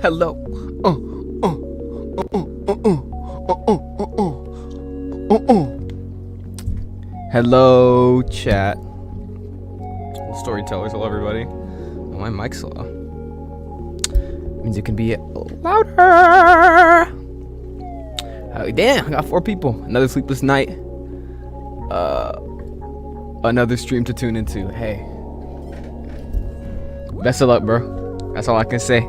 Hello. Hello, chat. Storytellers, hello everybody. Oh, my mic's low. Means it can be louder. Oh, damn, I got 4 people. Another sleepless night. Another stream to tune into. Hey. Best of luck, bro. That's all I can say.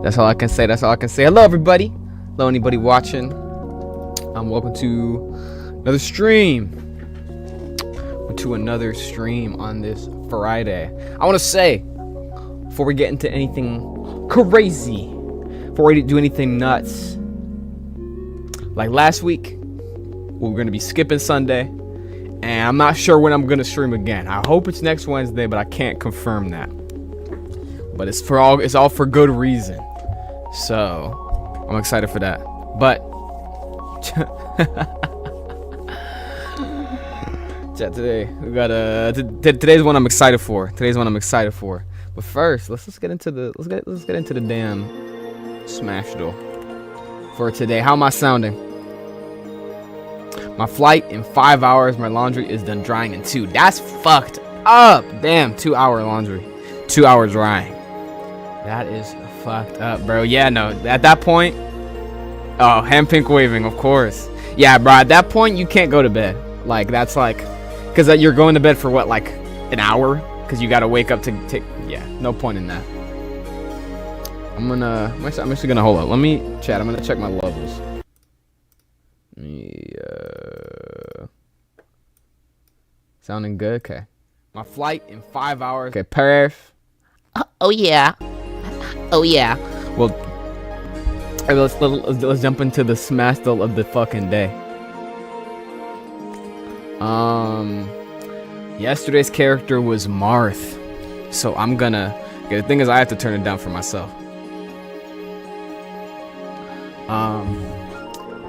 That's all I can say. That's all I can say. Hello, everybody. Hello, anybody watching. Welcome to another stream. To another stream on this Friday. I want to say, before we get into anything crazy, before we do anything nuts, like last week, we were going to be skipping Sunday, and I'm not sure when I'm going to stream again. I hope it's next Wednesday, but I can't confirm that. But it's all for good reason. So, I'm excited for that. But chat today, we got today's one I'm excited for. But first, let's get into the damn smash duel for today. How am I sounding? My flight in 5 hours. My laundry is done drying in 2. That's fucked up. Damn, 2 hour laundry, 2 hour drying. That is fucked up, bro. Yeah, no. At that point, oh, hand pink waving, of course. Yeah, bro. At that point, you can't go to bed. Like that's like, cause you're going to bed for what, like an hour? Cause you gotta wake up to take. Yeah, no point in that. I'm actually gonna hold up. Let me chat. I'm gonna check my levels. Sounding good. Okay. My flight in 5 hours. Okay, perf. Oh yeah. Oh yeah. Well, let's jump into the smash deal of the fucking day. Yesterday's character was Marth, so I'm gonna. Okay, the thing is, I have to turn it down for myself.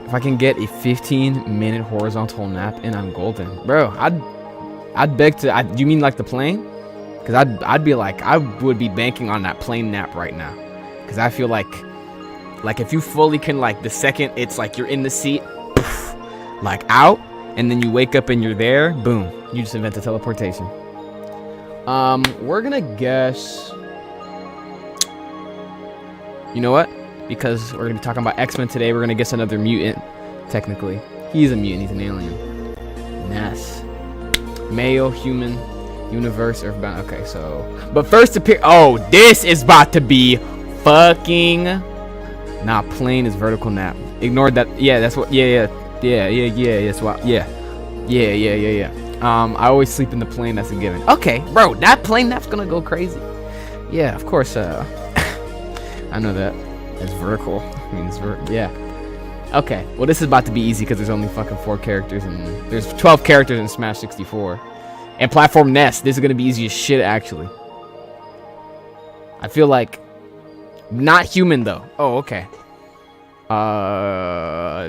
If I can get a 15-minute horizontal nap and I'm golden, bro. I'd beg to. You mean like the plane? Cause I'd be like, I would be banking on that plane nap right now. Cause I feel like if you fully can, like the second it's like you're in the seat, poof, like out, and then you wake up and you're there, boom, you just invented teleportation. We're gonna guess. You know what? Because we're gonna be talking about X-Men today, we're gonna guess another mutant. Technically, he's a mutant. He's an alien. Ness. Male, human. Universe, earthbound. Okay, so but first appear. Oh, this is about to be fucking. Nah, plane is vertical nap. Ignore that. Yeah, that's what. Yeah. That's what. Yeah. I always sleep in the plane. That's a given. Okay, bro, that plane nap's gonna go crazy. Yeah, of course. I know that. It's vertical. I mean, yeah. Okay. Well, this is about to be easy because there's only fucking 4 characters and there's 12 characters in Smash 64. And platform Nest, this is gonna be easy as shit, actually. I feel like not human though. Oh, okay.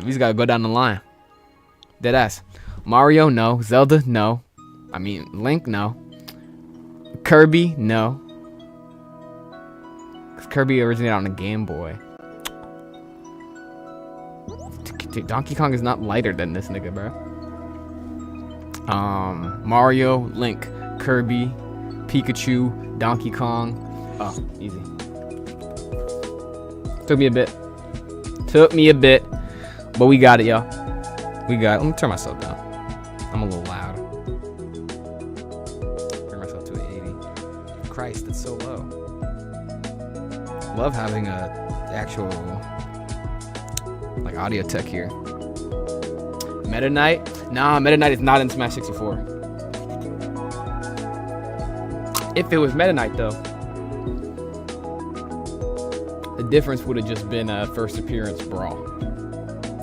We just gotta go down the line. Deadass. Mario, no. Zelda, no. I mean, Link, no. Kirby, no. Kirby originated on a Game Boy. Donkey Kong is not lighter than this nigga, bro. Mario, Link, Kirby, Pikachu, Donkey Kong. Oh, easy. Took me a bit, but we got it, y'all. We got it. Let me turn myself down. I'm a little loud. Turn myself to 80. Christ, that's so low. Love having a actual like audio tech here. Meta Knight? Nah, Meta Knight is not in Smash 64. If it was Meta Knight, though, the difference would have just been a first appearance brawl.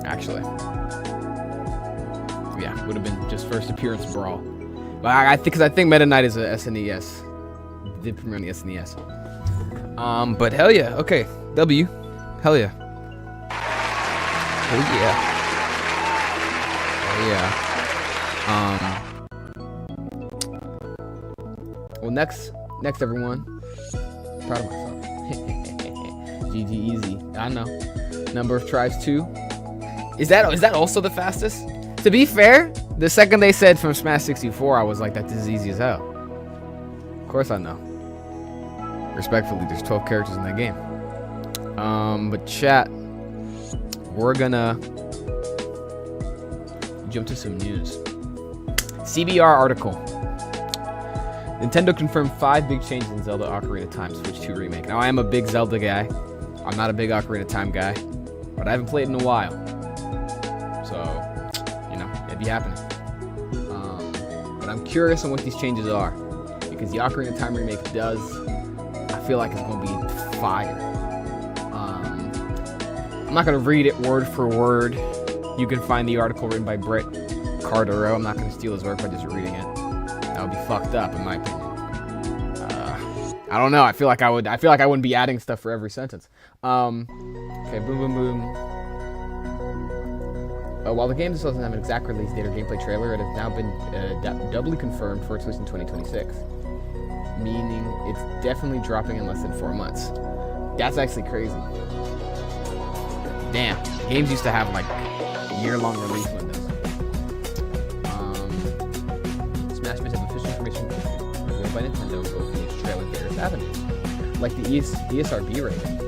Actually. Yeah, would have been just first appearance brawl. But I think Meta Knight is a SNES. Did premiere on the SNES. But hell yeah. Okay. W. Hell yeah. Oh yeah. Well, next everyone. Proud of myself. GG easy. I know. Number of tribes 2. Is that also the fastest? To be fair, the second they said from Smash 64, I was like, that this is easy as hell. Of course I know. Respectfully, there's 12 characters in that game. But chat, we're gonna jump to some news. CBR article. Nintendo confirmed 5 big changes in Zelda Ocarina of Time Switch 2 Remake. Now, I am a big Zelda guy. I'm not a big Ocarina of Time guy, but I haven't played in a while. So, you know, it'd be happening. But I'm curious on what these changes are, because the Ocarina of Time Remake does, I feel like it's going to be fire. I'm not going to read it word for word. You can find the article written by Brett Cardero. I'm not going to steal his work by just reading it. That would be fucked up, in my opinion. I don't know. I feel like I wouldn't be adding stuff for every sentence. Okay, boom, boom, boom. While the game doesn't have an exact release date or gameplay trailer, it has now been doubly confirmed for its release in 2026, meaning it's definitely dropping in less than 4 months. That's actually crazy. Damn, games used to have like year-long release windows. Smash Bros. Have official information revealed by Nintendo both in its trailer and various avenues, like the ESRB rating.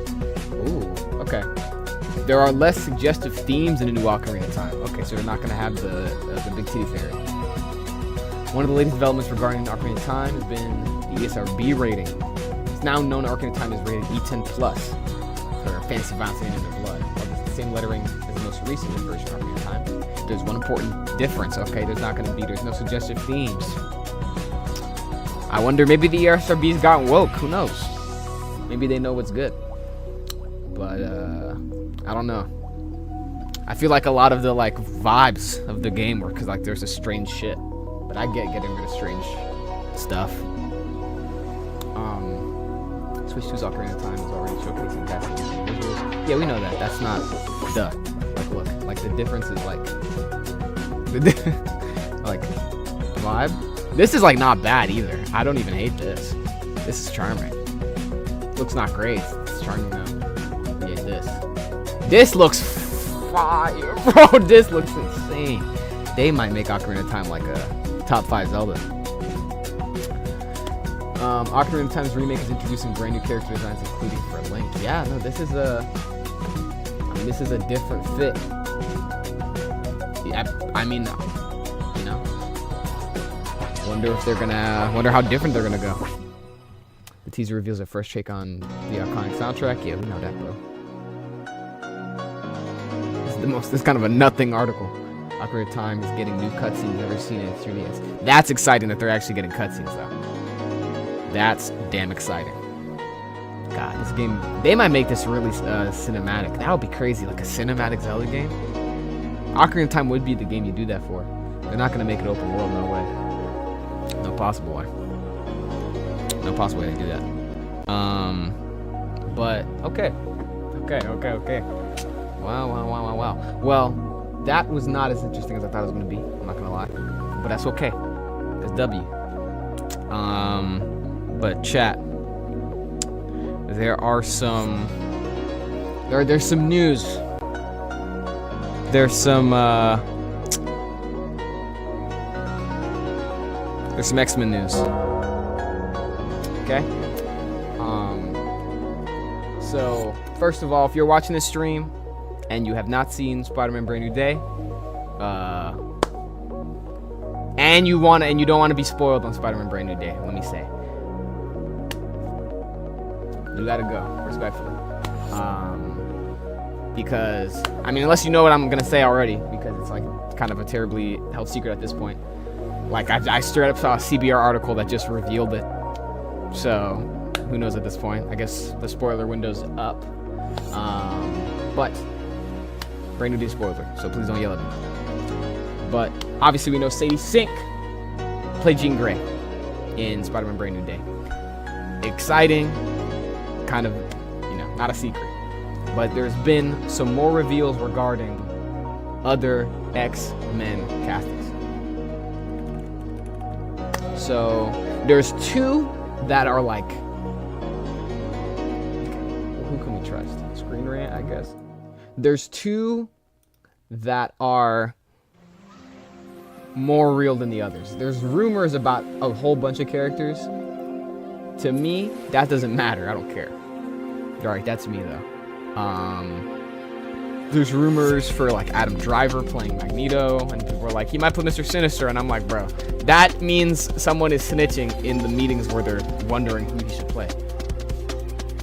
Ooh, okay. There are less suggestive themes in a new Ocarina of Time. Okay, so they're not going to have the Big Titty Fairy. One of the latest developments regarding Ocarina of Time has been the ESRB rating. It's now known Ocarina of Time is rated E10 Plus for fantasy violence and in their blood. While it's the same lettering as the most recent version of Ocarina of Time, there's one important difference. Okay, there's no suggestive themes. I wonder, maybe the ESRB's gotten woke. Who knows? Maybe they know what's good. But I don't know. I feel like a lot of the like vibes of the game were because like there's a strange shit, but I get getting rid of strange stuff. Switch 2's Ocarina of Time is already showcasing cutscenes. Visuals. Yeah, we know that. That's not like look, like the difference is like like vibe. This is like not bad either. I don't even hate this. This is charming. Looks not great. It's charming though. Yeah, this looks fire, bro. This looks insane. They might make Ocarina of Time like a top 5 Zelda. Ocarina of Time's remake is introducing brand new character designs, including for Link. Yeah, no, this is a different fit. Yeah, I mean, you know, wonder how different they're gonna go. The teaser reveals a first take on the iconic soundtrack. Yeah, we know that, bro. This is kind of a nothing article. Ocarina of Time is getting new cutscenes never seen in 3DS. That's exciting that they're actually getting cutscenes though. That's damn exciting. God, this game, they might make this really cinematic. That would be crazy, like a cinematic Zelda game. Ocarina of Time would be the game you do that for. They're not gonna make it open world, no way. No possible way. No possible way to do that. But okay. Wow. Well, that was not as interesting as I thought it was gonna be. I'm not gonna lie, but that's okay. It's W. But chat, there's some news. There's some X-Men news. Okay. So first of all, if you're watching this stream and you have not seen Spider-Man Brand New Day, and you don't want to be spoiled on Spider-Man Brand New Day, let me say, you gotta go, respectfully. Because, I mean, unless you know what I'm gonna say already, because it's like kind of a terribly held secret at this point. Like, I straight up saw a CBR article that just revealed it. So, who knows at this point? I guess the spoiler window's up. But, Brand New Day spoiler, so please don't yell at me. But, obviously we know Sadie Sink played Jean Grey in Spider-Man Brand New Day. Exciting. Kind of, you know, not a secret. But there's been some more reveals regarding other X-Men castings. So there's 2 that are like, who can we interest. Screen rant, I guess. There's two that are more real than the others. There's rumors about a whole bunch of characters. To me, that doesn't matter. I don't care. Alright, that's me though. There's rumors for like Adam Driver playing Magneto, and people are like, he might play Mr. Sinister, and I'm like, bro, that means someone is snitching in the meetings where they're wondering who he should play.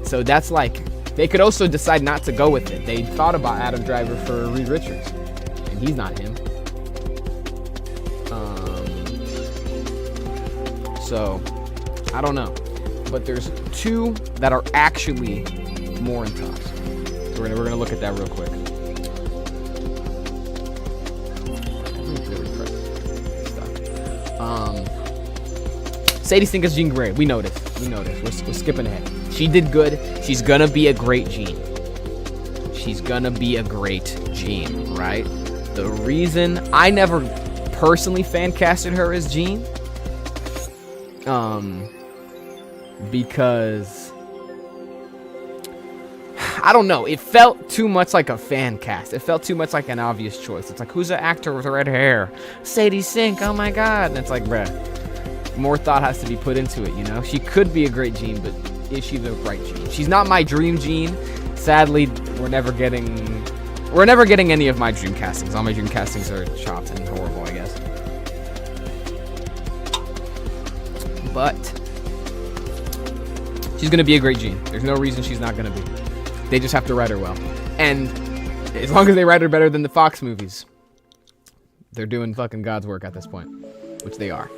So that's like, they could also decide not to go with it. They thought about Adam Driver for Reed Richards, and he's not him. So, I don't know. But there's two that are actually more in talks. So we're gonna look at that real quick. Sadie Sink as Jean Grey. We know this. We're skipping ahead. She did good. She's gonna be a great Jean. Right? The reason I never personally fan casted her as Jean, because I don't know, it felt too much like a fan cast. It felt too much like an obvious choice. It's like, who's the actor with red hair? Sadie Sink, oh my god. And it's like, bruh, more thought has to be put into it, you know? She could be a great Jean, but is she the right Jean? She's not my dream Jean. Sadly, we're never getting any of my dream castings. All my dream castings are chopped and horrible, I guess. But she's gonna be a great Jean. There's no reason she's not gonna be. They just have to write her well. And as long as they write her better than the Fox movies, they're doing fucking God's work at this point, which they are.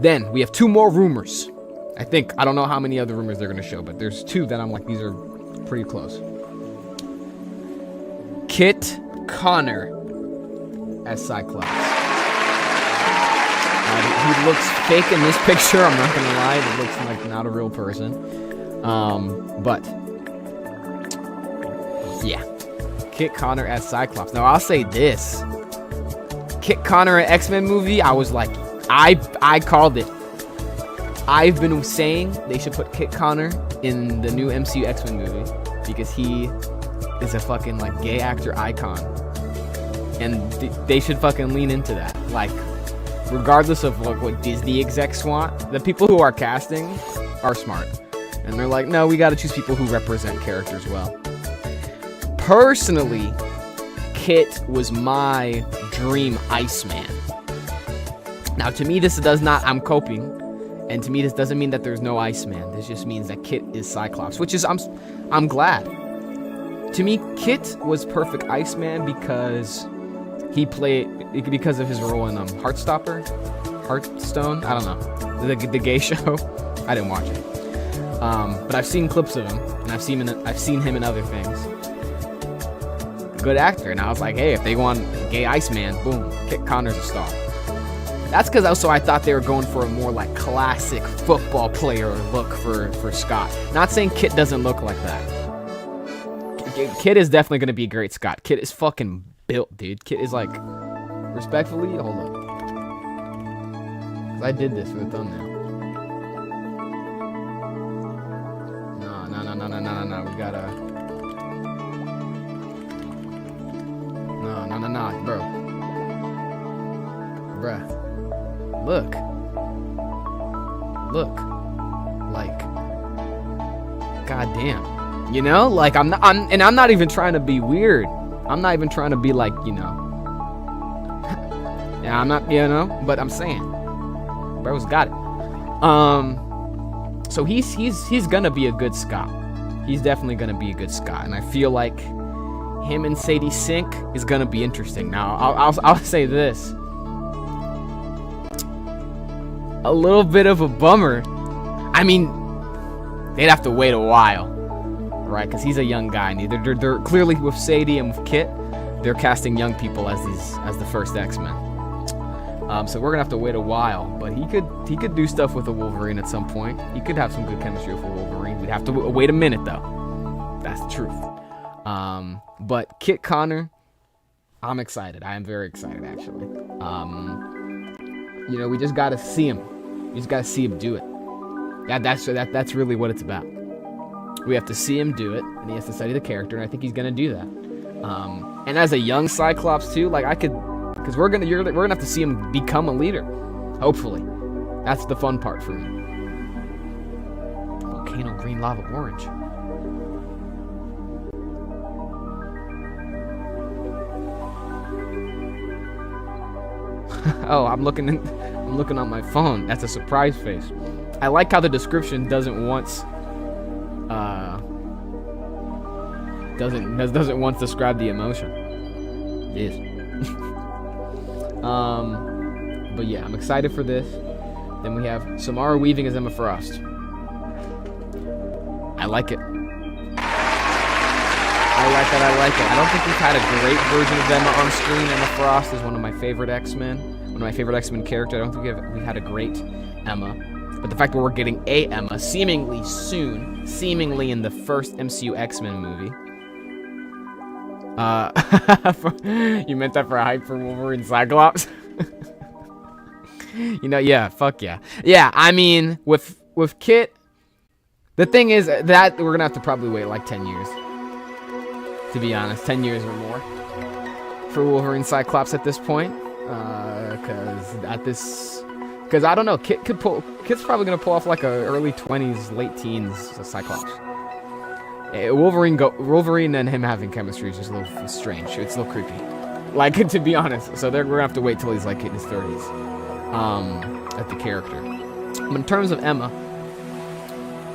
Then we have two more rumors. I don't know how many other rumors they're gonna show, but there's two that I'm like, these are pretty close. Kit Connor as Cyclops. He looks fake in this picture, I'm not gonna lie. It looks like not a real person. But yeah, Kit Connor as Cyclops. Now I'll say this: Kit Connor at X-Men movie, I was like, I called it. I've been saying they should put Kit Connor in the new MCU X-Men movie because he is a fucking like gay actor icon, and they should fucking lean into that. Like, regardless of what Disney execs want, the people who are casting are smart, and they're like, no, we got to choose people who represent characters well. Personally, Kit was my dream Iceman. Now, to me, this does not, I'm coping, and to me, this doesn't mean that there's no Iceman. This just means that Kit is Cyclops, which is, I'm glad. To me, Kit was perfect Iceman because because of his role in Heartstone, I don't know, the gay show. I didn't watch it, but I've seen clips of him, and I've seen him in other things. Good actor, and I was like, hey, if they want gay Iceman, boom, Kit Connor's a star. That's because also I thought they were going for a more like classic football player look for Scott. Not saying Kit doesn't look like that. Kit is definitely going to be a great Scott. Kit is fucking built, dude. Kit is like, respectfully, hold up. Because I did this for the thumbnail. No. We gotta. No, bro. Bruh. Look. Like, goddamn. You know, like I'm not even trying to be weird. I'm not even trying to be like, you know. Yeah, I'm not, you know, but I'm saying, bro's got it. So he's gonna be a good Scott. He's definitely gonna be a good Scott, and I feel like him and Sadie Sink is gonna be interesting. Now, I'll say this. A little bit of a bummer. I mean, they'd have to wait a while, right? Because he's a young guy. And they're clearly, with Sadie and with Kit, they're casting young people as the first X-Men. So we're gonna have to wait a while. But he could do stuff with the Wolverine at some point. He could have some good chemistry with the Wolverine. We'd have to wait a minute though. That's the truth. But Kit Connor, I'm excited. I am very excited actually. You know, we just gotta see him. We just gotta see him do it. Yeah, that's really what it's about. We have to see him do it, and he has to study the character, and I think he's gonna do that. And as a young Cyclops too, like I could, because we're gonna have to see him become a leader. Hopefully, that's the fun part for me. Volcano, green, lava, orange. Oh, I'm looking on my phone. That's a surprise face. I like how the description doesn't once describe the emotion. It is. But yeah, I'm excited for this. Then we have Samara Weaving as Emma Frost. I like it. I like it. I don't think we've had a great version of Emma on screen. Emma Frost is one of my favorite X-Men. One of my favorite X-Men characters. I don't think we've had a great Emma. But the fact that we're getting a Emma seemingly soon, seemingly in the first MCU X-Men movie. You meant that for a hype for Wolverine Cyclops? You know, yeah, fuck yeah. Yeah, I mean, with Kit, the thing is that we're gonna have to probably wait like 10 years. To be honest, 10 years or more for Wolverine Cyclops at this point. Because I don't know, Kit's probably gonna pull off like a early 20s, late teens Cyclops. Wolverine and him having chemistry is just a little strange. It's a little creepy, like, to be honest. So we're gonna have to wait till he's like in his 30s, at the character. But in terms of Emma,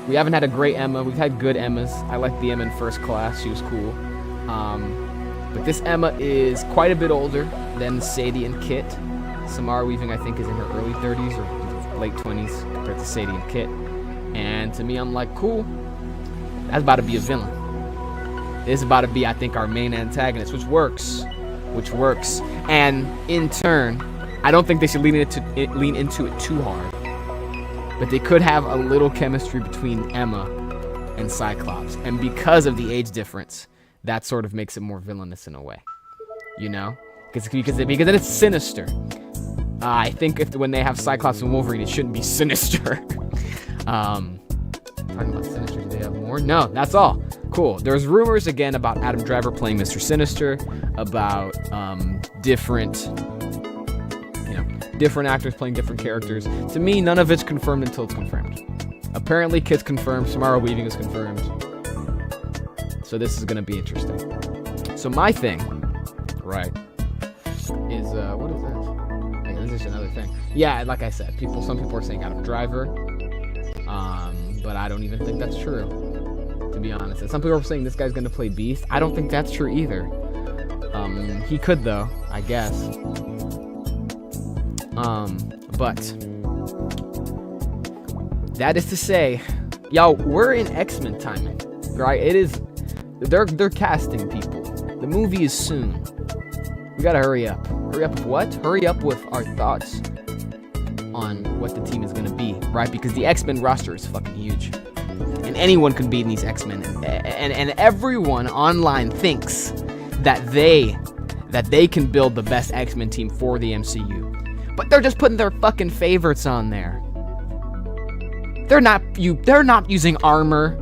we haven't had a great Emma. We've had good Emmas. I like the Emma in First Class. She was cool. But this Emma is quite a bit older than Sadie and Kit. Samara Weaving, I think, is in her early 30s or late 20s compared to Sadie and Kit. And to me, I'm like, cool. That's about to be a villain. This is about to be, I think, our main antagonist, which works. And in turn, I don't think they should lean into it too hard. But they could have a little chemistry between Emma and Cyclops. And because of the age difference, that sort of makes it more villainous in a way. You know? Because then it's sinister. I think when they have Cyclops and Wolverine, it shouldn't be sinister. Talking about Sinister, do they have more? No, that's all. Cool. There's rumors again about Adam Driver playing Mr. Sinister, about different actors playing different characters. To me, none of it's confirmed until it's confirmed. Apparently, Kit's confirmed. Samara Weaving is confirmed. So this is gonna be interesting. So my thing, right, is what is that? Okay, this is another thing. Yeah, like I said, some people are saying Adam Driver. But I don't even think that's true, to be honest. And some people are saying this guy's gonna play Beast. I don't think that's true either. He could though, I guess. But that is to say, y'all, we're in X-Men timing, right? It is. They're casting people. The movie is soon. We gotta hurry up. Hurry up with what? Hurry up with our thoughts on what the team is gonna be, right? Because the X-Men roster is fucking huge, and anyone can be in these X-Men, and everyone online thinks that they can build the best X-Men team for the MCU, but they're just putting their fucking favorites on there. They're not using armor.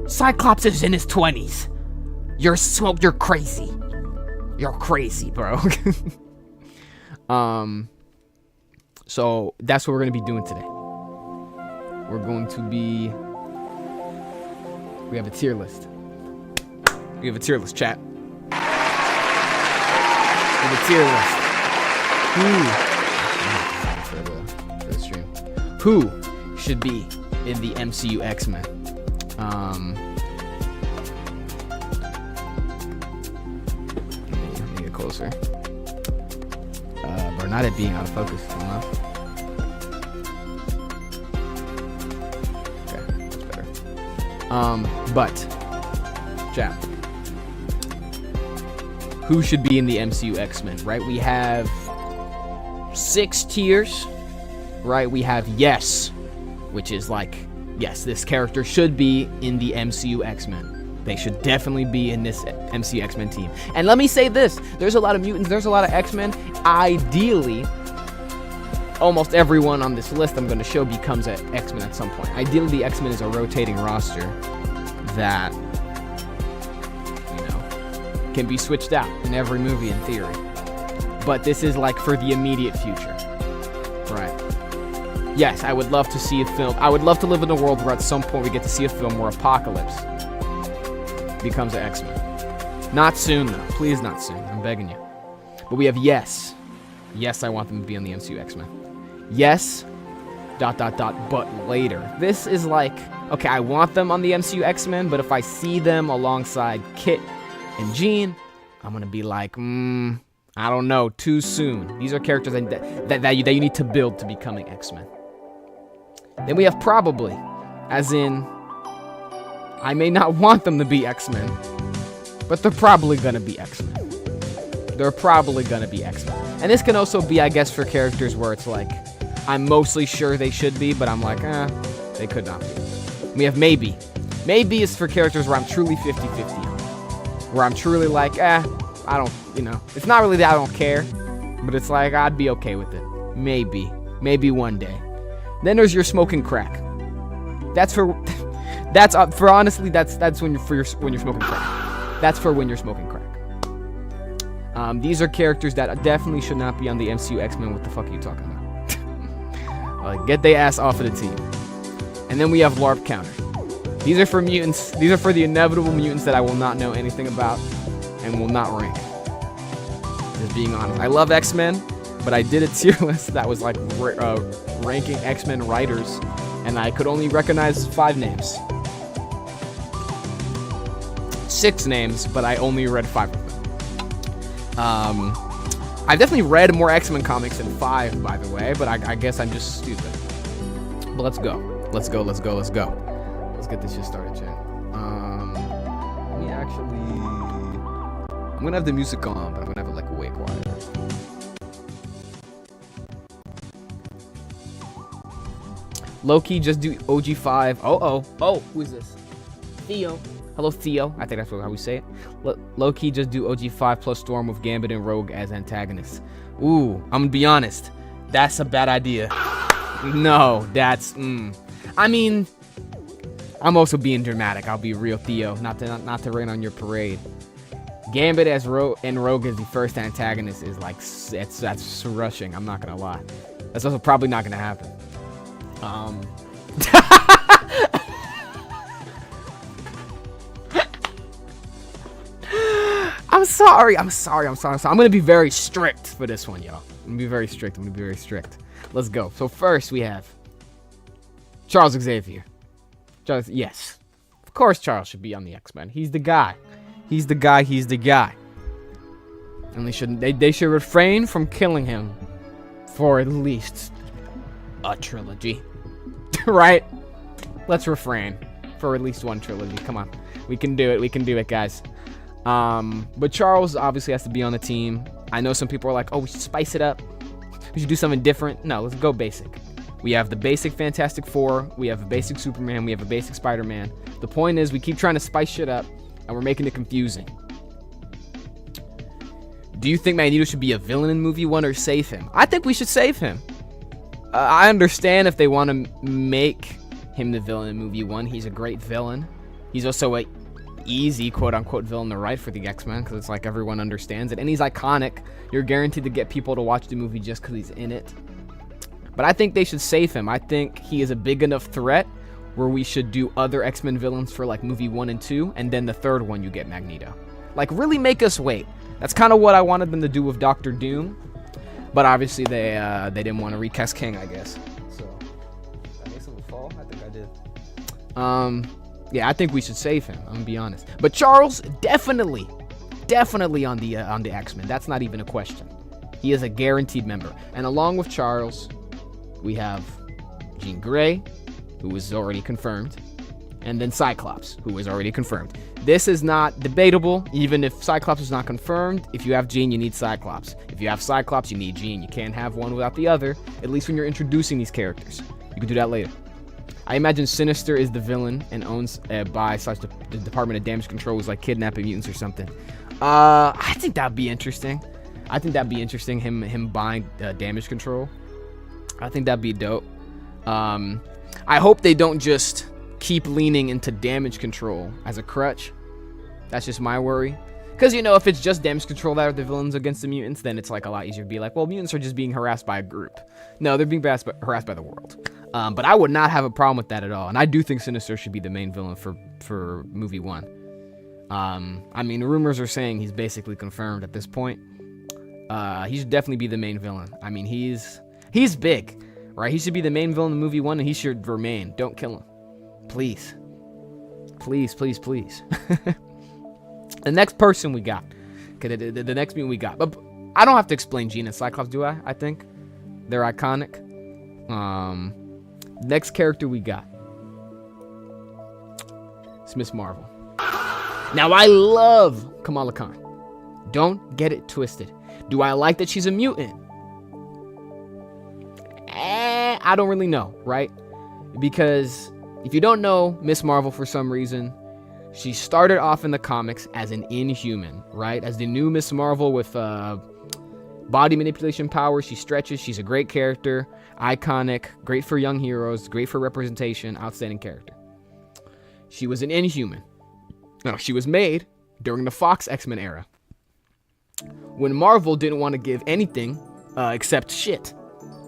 Cyclops is in his 20s. You're crazy. You're crazy, bro. So that's what we're going to be doing today. We have a tier list. Chat. We have a tier list. For the stream. Who should be in the MCU X-Men? Let me get closer. We're not at being out of focus. Okay, that's better. But, chat. Who should be in the MCU X-Men, right? We have 6 tiers, right? We have yes, which is like, yes, this character should be in the MCU X-Men. They should definitely be in this MCU X-Men team. And let me say this, there's a lot of mutants, there's a lot of X-Men. Ideally, almost everyone on this list I'm going to show becomes an X-Men at some point. Ideally, the X-Men is a rotating roster. that, can be switched out in every movie in theory. But this is like for the immediate future. Right. Yes, I would love to see a film. I would love to live in a world where at some point we get to see a film where Apocalypse becomes an X-Men. Not soon, though. Please, not soon. I'm begging you. But we have yes. Yes, I want them to be on the MCU X-Men. Yes, ... but later. This is like, okay, I want them on the MCU X-Men, but if I see them alongside Kit and Jean, I'm going to be like, I don't know, too soon. These are characters that you need to build to becoming X-Men. Then we have probably, as in, I may not want them to be X-Men, but they're probably going to be X-Men. They're probably going to be X-Men. And this can also be, I guess, for characters where it's like, I'm mostly sure they should be, but I'm like, they could not be. We have maybe. Maybe is for characters where I'm truly 50-50 on. Where I'm truly like, I don't, it's not really that I don't care, but it's like, I'd be okay with it. Maybe one day. Then there's your smoking crack. That's for honestly, that's when you're smoking crack. That's for when you're smoking crack. These are characters that definitely should not be on the MCU X-Men. What the fuck are you talking about? Like, get their ass off of the team. And then we have LARP counter. These are for mutants. These are for the inevitable mutants that I will not know anything about and will not rank. Just being honest. I love X-Men, but I did a tier list that was like ranking X-Men writers, and I could only recognize 5 names. 6 names, but I only read 5 of them. I've definitely read more X-Men comics than 5, by the way, but I guess I'm just stupid. But let's go. Let's get this shit started, chat. I'm gonna have the music on, but I'm gonna have it like way quiet. Low-key, just do OG5. Oh, who is this? Theo. Hello, Theo. I think that's how we say it. Low-key, just do OG5 plus Storm with Gambit and Rogue as antagonists. Ooh, I'm gonna be honest. That's a bad idea. No, that's... I mean, I'm also being dramatic. I'll be real, Theo. Not to rain on your parade. Gambit as Rogue as the first antagonist is like... That's rushing. I'm not gonna lie. That's also probably not gonna happen. I'm sorry. I'm gonna be very strict for this one, y'all. I'm gonna be very strict. Let's go. So first we have Charles Xavier. Yes. Of course Charles should be on the X-Men. He's the guy. And they should refrain from killing him for at least a trilogy. Right? Let's refrain for at least one trilogy. Come on. We can do it, guys. But Charles obviously has to be on the team. I know some people are like, oh, we should spice it up. We should do something different. No, let's go basic. We have the basic Fantastic Four. We have a basic Superman. We have a basic Spider-Man. The point is we keep trying to spice shit up, and we're making it confusing. Do you think Magneto should be a villain in movie 1 or save him? I think we should save him. I understand if they want to make him the villain in movie 1. He's a great villain. He's also a easy quote-unquote villain to write for the X-Men because it's like everyone understands it, and he's iconic. You're guaranteed to get people to watch the movie just because he's in it. But I think they should save him. I think he is a big enough threat where we should do other X-Men villains for like movie 1 and 2, and then the third one you get Magneto. Like, really make us wait. That's kind of what I wanted them to do with Doctor Doom, but obviously they didn't want to recast King, I guess. So did I make something fall? I think I did. Yeah, I think we should save him. I'm gonna be honest. But Charles, definitely on the X-Men. That's not even a question. He is a guaranteed member. And along with Charles, we have Jean Grey, who is already confirmed, and then Cyclops, who is already confirmed. This is not debatable. Even if Cyclops is not confirmed, if you have Jean, you need Cyclops. If you have Cyclops, you need Jean. You can't have one without the other, at least when you're introducing these characters. You can do that later. I imagine Sinister is the villain and owns by the Department of Damage Control, is like kidnapping mutants or something. I think that'd be interesting. Him buying Damage Control. I think that'd be dope. I hope they don't just keep leaning into damage control as a crutch. That's just my worry. Because, you know, if it's just damage control that are the villains against the mutants, then it's like a lot easier to be like, well, mutants are just being harassed by a group. No, they're being harassed by the world. But I would not have a problem with that at all. And I do think Sinister should be the main villain for movie 1. I mean, rumors are saying he's basically confirmed at this point. He should definitely be the main villain. I mean, he's big, right? He should be the main villain in movie 1, and he should remain. Don't kill him. Please. Please, please, please. The next person we got. Okay, the next mutant we got. But I don't have to explain Jean and Cyclops, do I? I think. They're iconic. Next character we got. It's Miss Marvel. Now, I love Kamala Khan. Don't get it twisted. Do I like that she's a mutant? I don't really know, right? Because if you don't know Miss Marvel for some reason, she started off in the comics as an Inhuman, right? As the new Miss Marvel with body manipulation powers. She stretches. She's a great character. Iconic. Great for young heroes. Great for representation. Outstanding character. She was an Inhuman. No, she was made during the Fox X-Men era, when Marvel didn't want to give anything except shit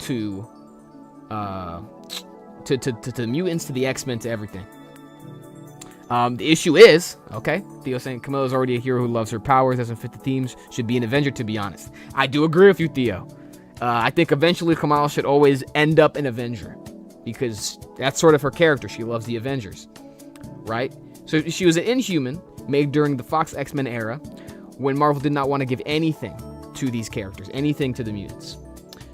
to mutants, to the X-Men, to everything. The issue is, okay, Theo saying Camilla's already a hero who loves her powers, doesn't fit the themes, should be an Avenger, to be honest. I do agree with you, Theo. I think eventually Kamala should always end up an Avenger, because that's sort of her character. She loves the Avengers, right? So she was an Inhuman made during the Fox X-Men era, when Marvel did not want to give anything to these characters, anything to the mutants.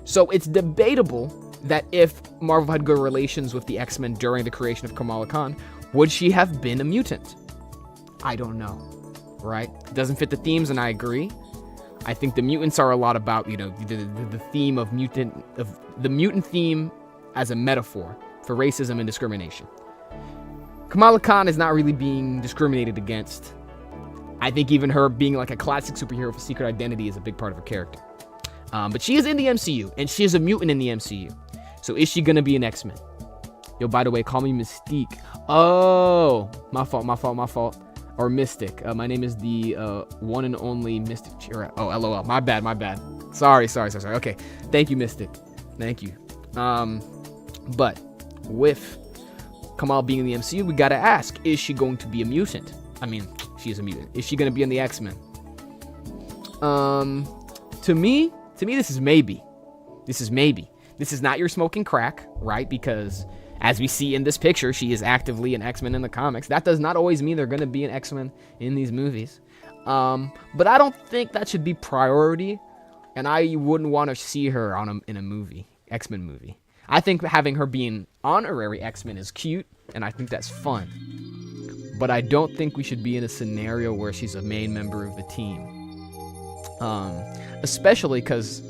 So it's debatable that if Marvel had good relations with the X-Men during the creation of Kamala Khan, would she have been a mutant? I don't know, right? It doesn't fit the themes, and I agree. I think the mutants are a lot about, you know, the theme of the mutant theme as a metaphor for racism and discrimination. Kamala Khan is not really being discriminated against. I think even her being like a classic superhero with secret identity is a big part of her character. But she is in the MCU, and she is a mutant in the MCU. So is she gonna be an X-Men? Yo, by the way, call me Mystique. Oh, my fault. Or Mystic. My name is the one and only Mystic. Oh, LOL. My bad. Sorry. Okay, thank you, Mystic. Thank you. But with Kamala being in the MCU, we gotta ask: is she going to be a mutant? I mean, she is a mutant. Is she gonna be in the X-Men? To me, this is maybe. This is not your smoking crack, right? Because as we see in this picture, she is actively an X-Men in the comics. That does not always mean they're going to be an X-Men in these movies. But I don't think that should be priority, and I wouldn't want to see her in a movie, X-Men movie. I think having her being honorary X-Men is cute, and I think that's fun. But I don't think we should be in a scenario where she's a main member of the team. Especially because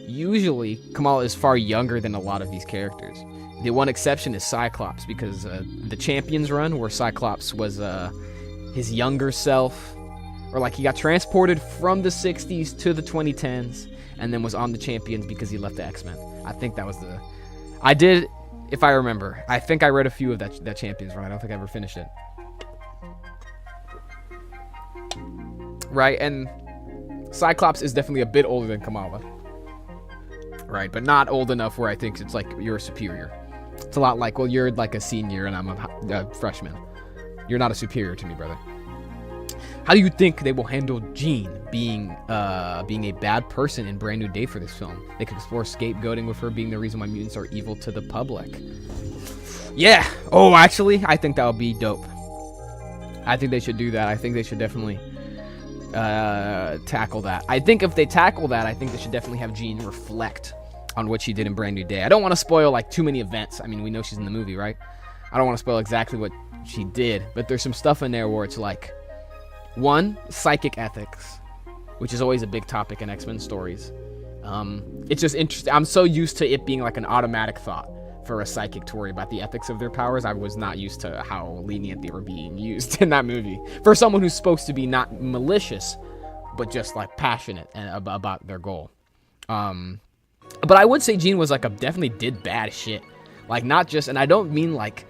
usually Kamala is far younger than a lot of these characters. The one exception is Cyclops, because the Champions run, where Cyclops was his younger self, or like he got transported from the 60s to the 2010s, and then was on the Champions because he left the X-Men. I think that was if I remember. I think I read a few of that Champions run. I don't think I ever finished it. Right, and Cyclops is definitely a bit older than Kamala. Right, but not old enough where I think it's like you're a superior. It's a lot like, well, you're like a senior and I'm a freshman. You're not a superior to me, brother. How do you think they will handle Jean being a bad person in Brand New Day for this film? They could explore scapegoating with her being the reason why mutants are evil to the public. Yeah. Oh, actually, I think that would be dope. I think they should do that. I think they should definitely tackle that. I think if they tackle that, I think they should definitely have Jean reflect on what she did in Brand New Day. I don't want to spoil like too many events. I mean, we know she's in the movie, right? I don't want to spoil exactly what she did, but there's some stuff in there where it's like, one, psychic ethics, which is always a big topic in X-Men stories. It's just interesting. I'm so used to it being like an automatic thought for a psychic to worry about the ethics of their powers. I was not used to how lenient they were being used in that movie for someone who's supposed to be not malicious, but just like passionate about their goal. But I would say Jean was like definitely did bad shit. Like not just, and I don't mean like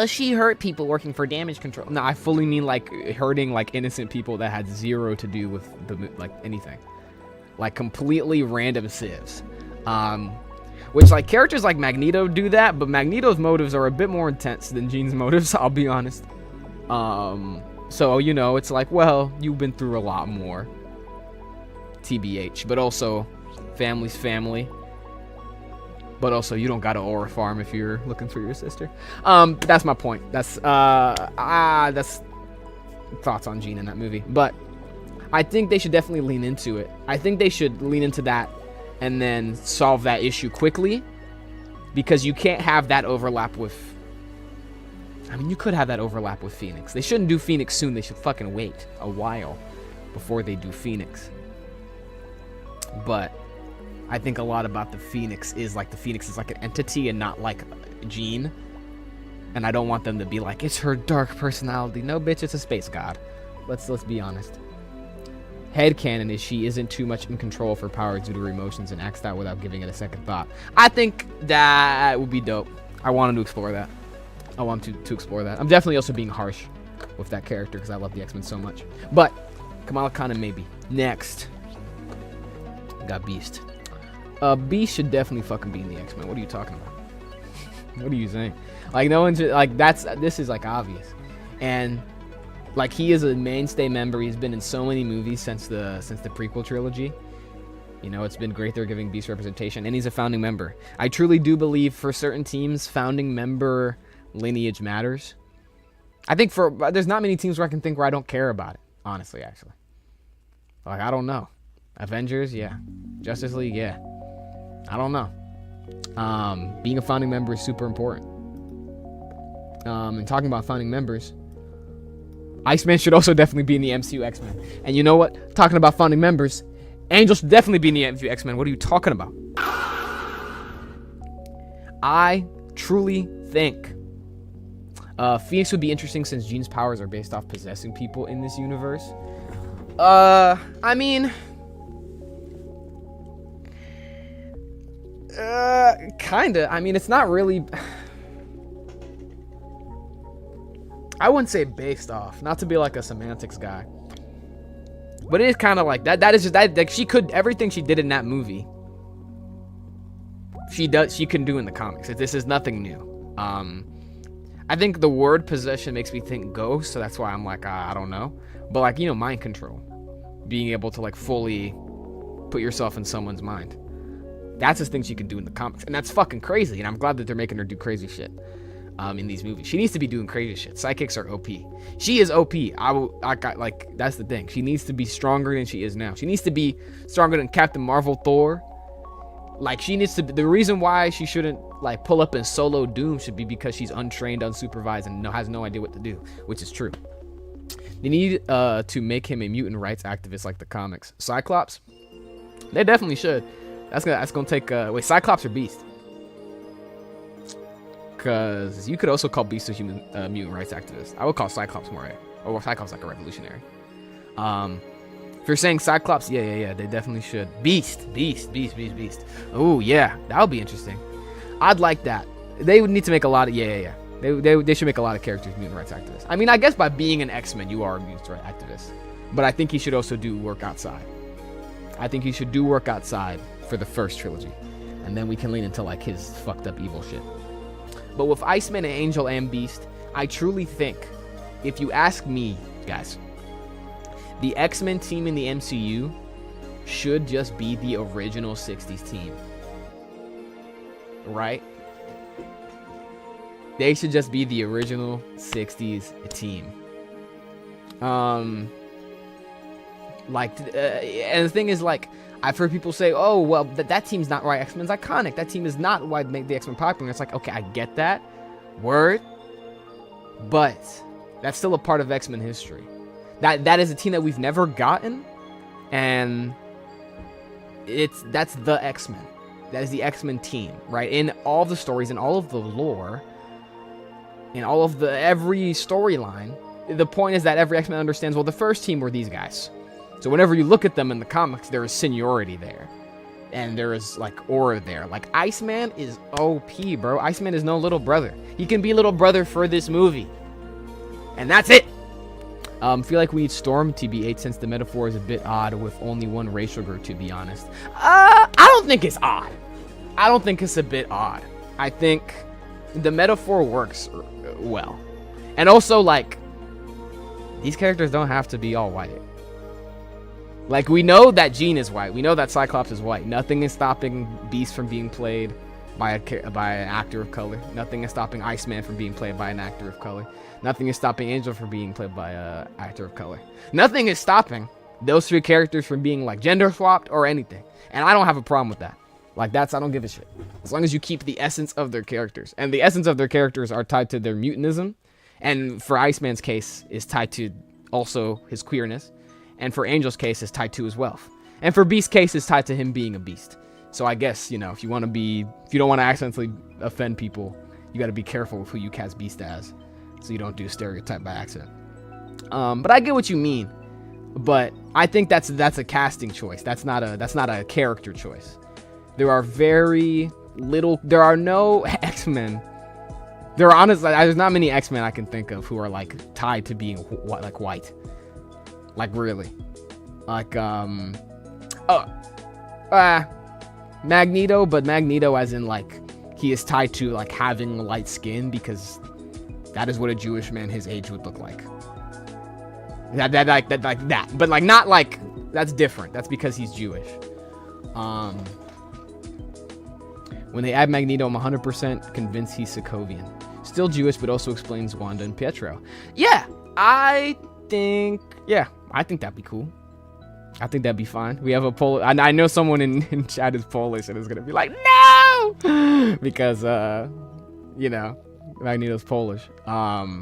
She hurt people working for damage control. No, I fully mean like hurting like innocent people that had zero to do with the like anything, like completely random civs. Which like characters like Magneto do that, but Magneto's motives are a bit more intense than Jean's motives. I'll be honest. So you know, it's like, well, you've been through a lot more. TBH, but also family's family. But also, you don't got an aura farm if you're looking for your sister. That's my point. That's thoughts on Jean in that movie. But I think they should definitely lean into it. I think they should lean into that and then solve that issue quickly, because you can't have that overlap with... I mean, you could have that overlap with Phoenix. They shouldn't do Phoenix soon. They should fucking wait a while before they do Phoenix. But I think a lot about the Phoenix is like an entity and not like Jean. And I don't want them to be like, it's her dark personality. No, bitch, it's a space god. Let's be honest. Headcanon is she isn't too much in control of her powers due to her emotions and acts out without giving it a second thought. I think that would be dope. I wanted to explore that. I want to explore that. I'm definitely also being harsh with that character because I love the X-Men so much. But Kamala Khan and maybe. Next. Got Beast. Beast should definitely fucking be in the X-Men. What are you talking about? What are you saying? Like, no one should, like, this is like obvious. And like, he is a mainstay member. He's been in so many movies since the prequel trilogy. You know, it's been great they're giving Beast representation, and he's a founding member. I truly do believe for certain teams, founding member lineage matters. I think there's not many teams where I can think where I don't care about it, honestly, actually. Like, I don't know. Avengers, yeah. Justice League, yeah. I don't know. Being a founding member is super important. And talking about founding members, Iceman should also definitely be in the MCU X-Men. And you know what? Talking about founding members, Angel should definitely be in the MCU X-Men. What are you talking about? I truly think Phoenix would be interesting since Jean's powers are based off possessing people in this universe. I mean... kinda. I mean, it's not really... I wouldn't say based off, not to be like a semantics guy, but it is kind of like that. That is just that. Like, she could, everything she did in that movie, she can do in the comics. This is nothing new. I think the word possession makes me think ghost, so that's why I'm like, I don't know. But like, you know, mind control, being able to like fully put yourself in someone's mind. That's the thing she can do in the comics, and that's fucking crazy. And I'm glad that they're making her do crazy shit. In these movies, she needs to be doing crazy shit. Psychics are OP. She is OP. I got like, that's the thing. She needs to be stronger than she is now. She needs to be stronger than Captain Marvel, Thor. Like, she needs to be, the reason why she shouldn't like pull up and solo Doom should be because she's untrained, unsupervised, and has no idea what to do, which is true. They need to make him a mutant rights activist like the comics. Cyclops, they definitely should. That's gonna take wait, Cyclops or Beast? Because you could also call Beast a mutant rights activist. I would call Cyclops more, or Cyclops like a revolutionary. If you're saying Cyclops, yeah, they definitely should. Beast. Oh yeah, that would be interesting. I'd like that. They would need to make a lot of They should make a lot of characters mutant rights activists. I mean, I guess by being an X-Men, you are a mutant rights activist. But I think he should also do work outside. I think he should do work outside for the first trilogy, and then we can lean into like his fucked up evil shit. But with Iceman and Angel and Beast, I truly think, if you ask me, guys, the X-Men team in the MCU should just be the original 60s team. Right? They should just be the original 60s team. And the thing is, like, I've heard people say, oh, well, that team's not why X-Men's iconic. That team is not why make the X-Men popular. It's like, okay, I get that. Word. But that's still a part of X-Men history. That is a team that we've never gotten. And that's the X-Men. That is the X-Men team, right? In all the stories, in all of the lore, in all of every storyline, the point is that every X-Men understands, well, the first team were these guys. So whenever you look at them in the comics, there is seniority there. and there is like aura there. Like Iceman is OP, bro. Iceman is no little brother. He can be little brother for this movie, and that's it. Feel like we need Storm TB8 since the metaphor is a bit odd with only one racial group, to be honest. I don't think it's odd. I don't think it's a bit odd. I think the metaphor works well. And also, like, these characters don't have to be all white. Like, we know that Jean is white. We know that Cyclops is white. Nothing is stopping Beast from being played by an actor of color. Nothing is stopping Iceman from being played by an actor of color. Nothing is stopping Angel from being played by an actor of color. Nothing is stopping those three characters from being like gender swapped or anything. And I don't have a problem with that. Like I don't give a shit. As long as you keep the essence of their characters. And the essence of their characters are tied to their mutantism. And for Iceman's case is tied to also his queerness. And for Angel's case is tied to his wealth. And for Beast's case is tied to him being a beast. So I guess, you know, if you don't want to accidentally offend people, you got to be careful with who you cast Beast as. So you don't do stereotype by accident. But I get what you mean. But I think that's a casting choice. That's not a character choice. There are no X-Men. There's not many X-Men I can think of who are like tied to being like white. Like really. Like Magneto, but Magneto as in like he is tied to like having light skin because that is what a Jewish man his age would look like. That. But like not like that's different. That's because he's Jewish. When they add Magneto, I'm 100% convinced he's Sokovian. Still Jewish, but also explains Wanda and Pietro. Yeah, I think that'd be cool. I think that'd be fine. We have a Polish. I know someone in chat is Polish and is gonna be like, no, because you know, Magneto's Polish. Yeah,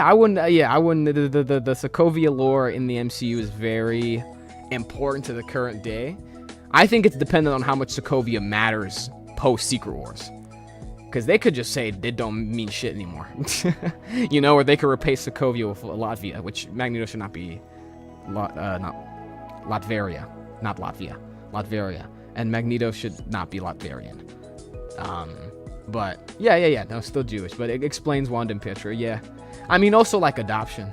I wouldn't. The Sokovia lore in the MCU is very important to the current day. I think it's dependent on how much Sokovia matters post Secret Wars. Because they could just say it don't mean shit anymore. You know, or they could replace Sokovia with Latvia, which Magneto should not be not Latveria. Not Latvia. Latveria. And Magneto should not be Latvian. But yeah. No, still Jewish. But it explains Wanda and Pietro, yeah. I mean, also like adoption.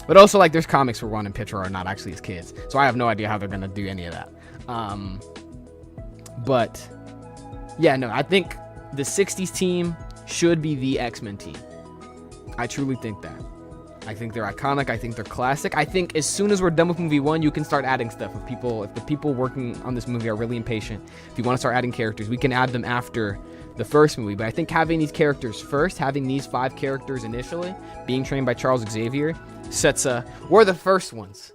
But also like there's comics where Wanda and Pietro are not actually his kids. So I have no idea how they're going to do any of that. But yeah, no, I think the 60s team should be the X-Men team. I truly think that. I think they're iconic. I think they're classic. I think as soon as we're done with movie 1, you can start adding stuff. If the people working on this movie are really impatient, if you want to start adding characters, we can add them after the first movie. But I think having these characters first, having these 5 characters initially, being trained by Charles Xavier, we're the first ones.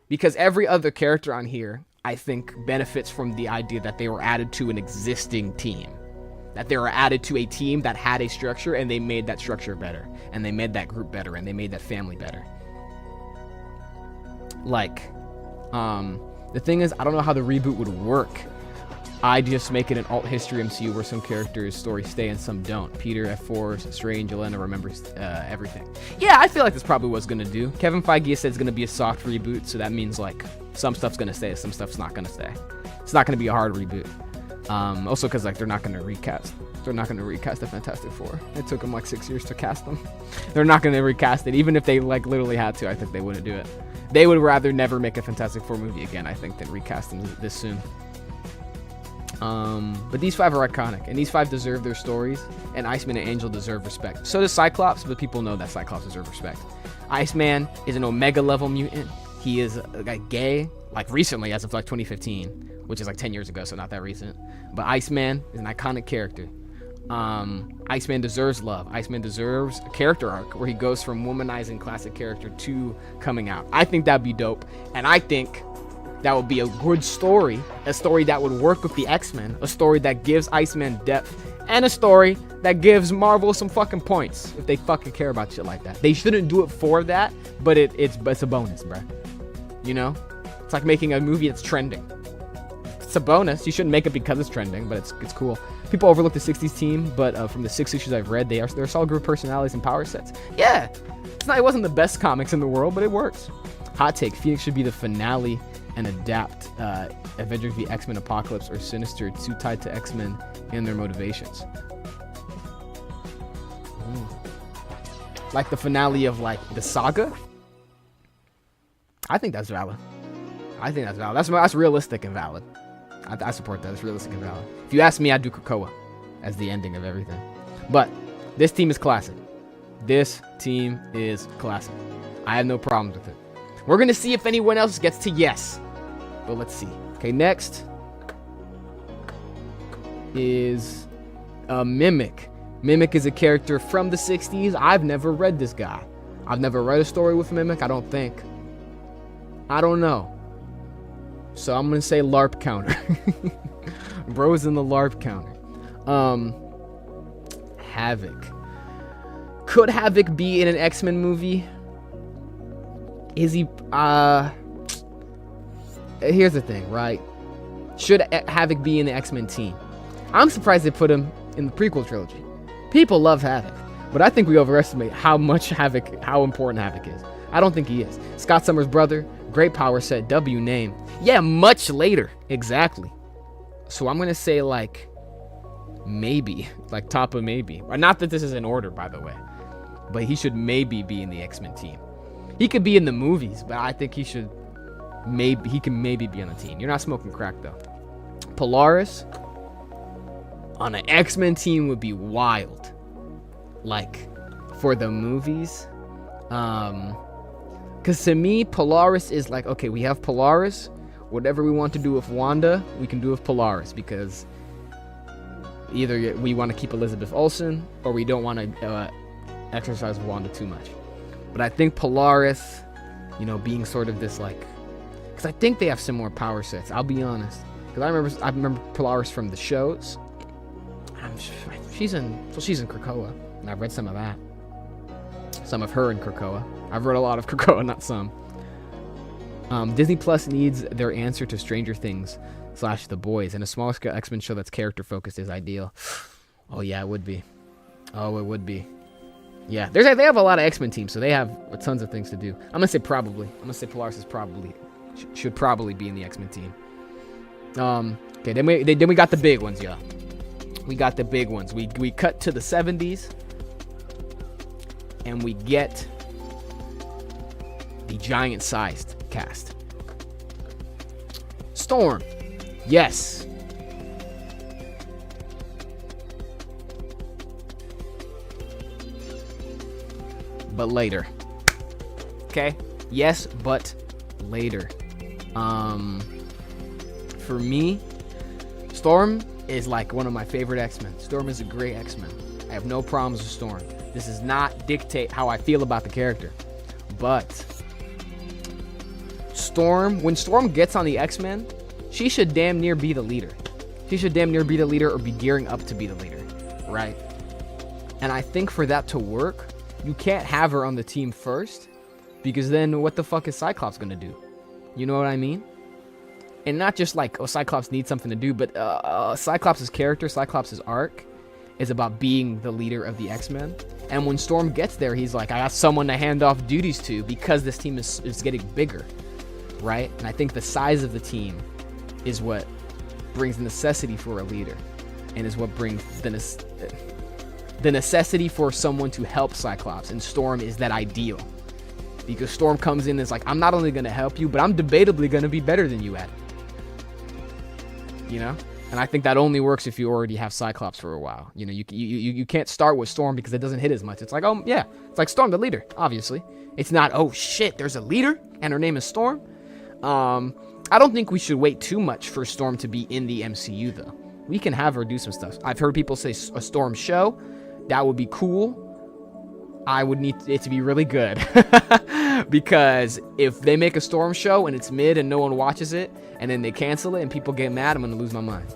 Because every other character on here, I think, benefits from the idea that they were added to an existing team. That they were added to a team that had a structure, and they made that structure better. And they made that group better, and they made that family better. Like, the thing is, I don't know how the reboot would work. I just make it an alt history MCU where some characters' stories stay and some don't. Peter, F4, Strange, Elena remembers everything. Yeah, I feel like that's probably what it's gonna do. Kevin Feige said it's gonna be a soft reboot, so that means like some stuff's gonna stay, some stuff's not gonna stay. It's not gonna be a hard reboot. Also, because like they're not gonna recast. They're not gonna recast the Fantastic Four. It took them like 6 years to cast them. They're not gonna recast it, even if they like literally had to. I think they wouldn't do it. They would rather never make a Fantastic Four movie again, I think, than recast them this soon. But these 5 are iconic, and these 5 deserve their stories, and Iceman and Angel deserve respect. So does Cyclops, but people know that Cyclops deserves respect. Iceman is an Omega level mutant. He is like gay, like recently, as of like 2015, which is like 10 years ago, so not that recent. But Iceman is an iconic character. Iceman deserves love. Iceman deserves a character arc where he goes from womanizing classic character to coming out. I think that'd be dope, and I think that would be a good story, a story that would work with the X-Men, a story that gives Iceman depth, and a story that gives Marvel some fucking points if they fucking care about shit like that. They shouldn't do it for that, but it's a bonus, bruh. You know? It's like making a movie that's trending. It's a bonus. You shouldn't make it because it's trending, but it's cool. People overlook the 60s team, but from the 6 issues I've read, they're a solid group of personalities and power sets. Yeah! It wasn't the best comics in the world, but it works. Hot take, Phoenix should be the finale and adapt Avengers v X-Men Apocalypse or Sinister, too tied to X-Men and their motivations. Like the finale of like the saga. I think that's valid. That's realistic and valid. I support that. It's realistic and valid. If you ask me, I'd do Krakoa as the ending of everything. But this team is classic. I have no problems with it. We're going to see if anyone else gets to yes. But let's see. Okay, next is Mimic. Mimic is a character from the 60s. I've never read this guy. I've never read a story with Mimic, I don't think. I don't know. So I'm going to say LARP counter. Bro's in the LARP counter. Havoc. Could Havoc be in an X-Men movie? Is he... Here's the thing, right? Should Havoc be in the X-Men team? I'm surprised they put him in the prequel trilogy. People love Havoc, but I think we overestimate how important Havoc is. I don't think he is. Scott Summers' brother, great power set, W name. Yeah, much later. Exactly. So I'm going to say, like, maybe. Like, top of maybe. Not that this is in order, by the way. But he should maybe be in the X-Men team. He could be in the movies, but I think he can maybe be on the team. You're not smoking crack, though. Polaris on an X-Men team would be wild. Like, for the movies. Because to me, Polaris is like, okay, we have Polaris. Whatever we want to do with Wanda, we can do with Polaris. Because either we want to keep Elizabeth Olsen, or we don't want to exercise Wanda too much. But I think Polaris, being sort of this, like... Because I think they have similar power sets, I'll be honest. Because I remember Polaris from the shows. She's in Krakoa, and I've read some of that. Some of her in Krakoa. I've read a lot of Krakoa, not some. Disney Plus needs their answer to Stranger Things / The Boys, and a smaller scale X-Men show that's character focused is ideal. Oh yeah, it would be. Oh, it would be. Yeah, they have a lot of X-Men teams, so they have tons of things to do. I'm gonna say probably. I'm gonna say Polaris is should probably be in the X-Men team. Okay, then we got the big ones, y'all. We got the big ones. We cut to the 70s, and we get the giant-sized cast. Storm, yes. But later. Okay? Yes, but later. For me, Storm is like one of my favorite X-Men. Storm is a great X-Men. I have no problems with Storm. This does not dictate how I feel about the character. But when Storm gets on the X-Men, she should damn near be the leader. She should damn near be the leader or be gearing up to be the leader, right? And I think for that to work, you can't have her on the team first, because then what the fuck is Cyclops gonna do? You know what I mean? And not just like, Cyclops needs something to do, but Cyclops' character, Cyclops' arc, is about being the leader of the X-Men. And when Storm gets there, he's like, I got someone to hand off duties to because this team is getting bigger, right? And I think the size of the team is what brings the necessity for a leader, and is what brings the necessity for someone to help Cyclops. And Storm is that ideal. Because Storm comes in and is like, I'm not only going to help you, but I'm debatably going to be better than you at it. And I think that only works if you already have Cyclops for a while. You can't start with Storm because it doesn't hit as much. It's like, oh yeah, it's like Storm the leader, obviously. It's not, oh shit, there's a leader and her name is Storm. I don't think we should wait too much for Storm to be in the MCU though. We can have her do some stuff. I've heard people say a Storm show. That would be cool. I would need it to be really good. Because if they make a Storm show and it's mid and no one watches it, and then they cancel it and people get mad, I'm going to lose my mind.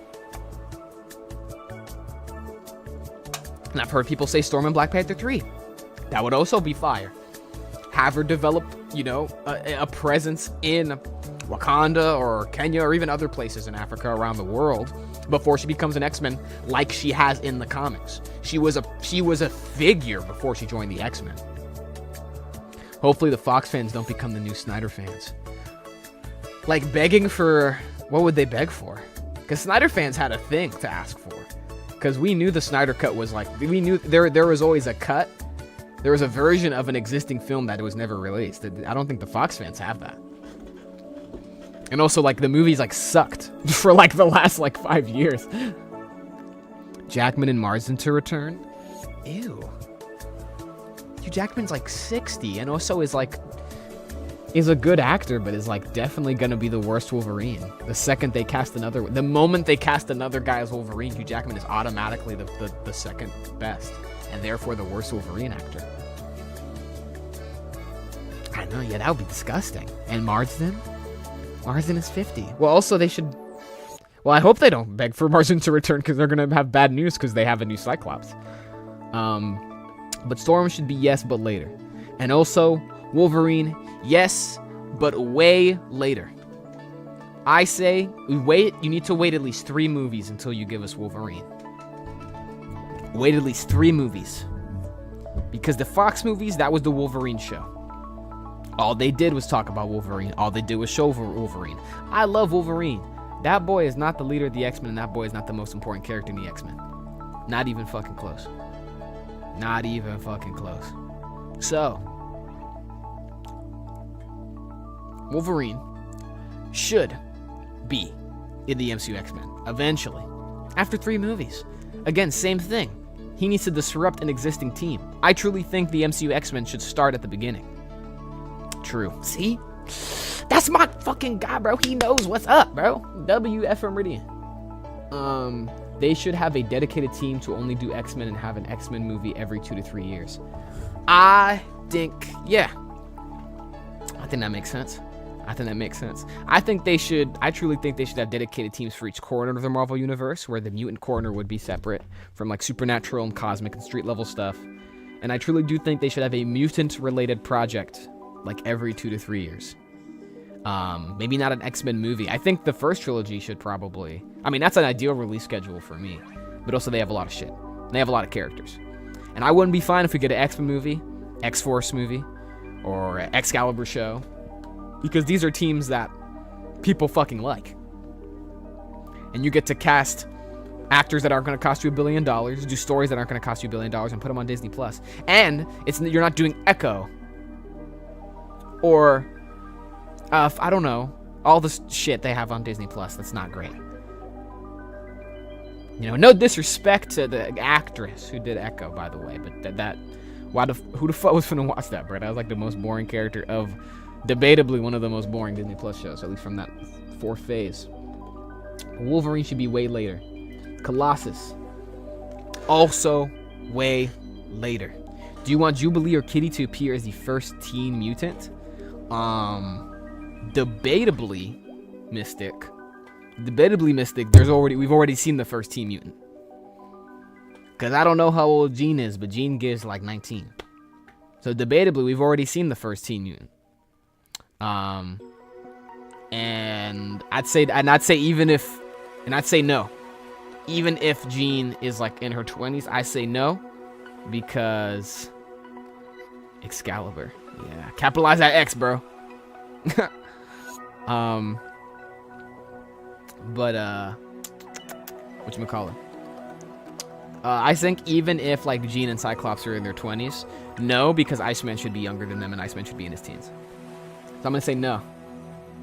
And I've heard people say Storm in Black Panther 3. That would also be fire. Have her develop, a presence in Wakanda or Kenya or even other places in Africa around the world before she becomes an X-Men, like she has in the comics. She was a figure before she joined the X-Men. Hopefully the Fox fans don't become the new Snyder fans. Like begging for What would they beg for? Because Snyder fans had a thing to ask for. Because we knew the Snyder Cut was like, we knew there was always a cut. There was a version of an existing film that was never released. I don't think the Fox fans have that. And also, like, the movies, like, sucked for, like, the last, like, 5 years. Jackman and Marsden to return? Ew. Hugh Jackman's, like, 60 and also is, like, is a good actor, but is, like, definitely gonna be the worst Wolverine. The second they cast another... The moment they cast another guy as Wolverine, Hugh Jackman is automatically the second best. And therefore the worst Wolverine actor. I know, yeah, that would be disgusting. And Marsden? Marsden is 50. Well, also they should... Well, I hope they don't beg for Marsden to return because they're going to have bad news because they have a new Cyclops. But Storm should be yes, but later. And also, Wolverine, yes, but way later. I say, you need to wait at least 3 movies until you give us Wolverine. Wait at least 3 movies. Because the Fox movies, that was the Wolverine show. All they did was talk about Wolverine. All they did was show Wolverine. I love Wolverine. That boy is not the leader of the X-Men, and that boy is not the most important character in the X-Men. Not even fucking close. Not even fucking close. So, Wolverine should be in the MCU X-Men eventually. After 3 movies. Again, same thing. He needs to disrupt an existing team. I truly think the MCU X-Men should start at the beginning. True. See? That's my fucking guy, bro. He knows what's up, bro. WF Meridian. They should have a dedicated team to only do X-Men and have an X-Men movie every 2 to 3 years. I think, yeah. I think that makes sense. I truly think they should have dedicated teams for each corner of the Marvel Universe, where the mutant corner would be separate from, like, supernatural and cosmic and street level stuff. And I truly do think they should have a mutant-related project like every 2 to 3 years. Maybe not an X-Men movie. I think the first trilogy should probably... I mean, that's an ideal release schedule for me. But also, they have a lot of shit. They have a lot of characters. And I wouldn't be fine if we get an X-Men movie, X-Force movie, or an Excalibur show. Because these are teams that people fucking like. And you get to cast actors that aren't going to cost you $1 billion, do stories that aren't going to cost you $1 billion, and put them on Disney+. And you're not doing Echo. Or, I don't know, all the shit they have on Disney Plus that's not great. You know, no disrespect to the actress who did Echo, by the way, but who the fuck was finna watch that, bro? That was like the most boring character of, debatably, one of the most boring Disney Plus shows, at least from that 4th phase. Wolverine should be way later. Colossus, also way later. Do you want Jubilee or Kitty to appear as the first teen mutant? Debatably Mystic. We've already seen the first Teen Mutant. Cause I don't know how old Jean is, but Jean gives like 19. So debatably, we've already seen the first Teen Mutant. And I'd say no. Even if Jean is like in her 20s, I say no, because Excalibur. Yeah, capitalize that X, bro. Whatchamacallit? I think even if like Jean and Cyclops are in their 20s, no, because Iceman should be younger than them and Iceman should be in his teens. So I'm gonna say no. I'm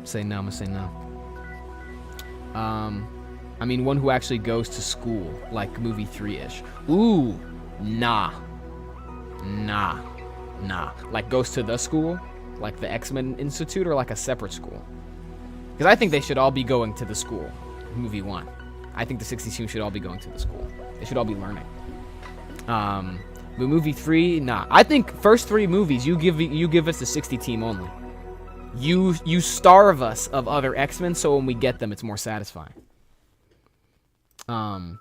gonna say no. I mean, one who actually goes to school, like movie 3-ish. Ooh, nah. Like goes to the school, like the X-Men Institute, or like a separate school. Because I think they should all be going to the school, movie 1. I think the 60s should all be going to the school. They should all be learning. But movie 3, nah. I think first 3 movies, you give us the 60 team only. You starve us of other X-Men, so when we get them, it's more satisfying. But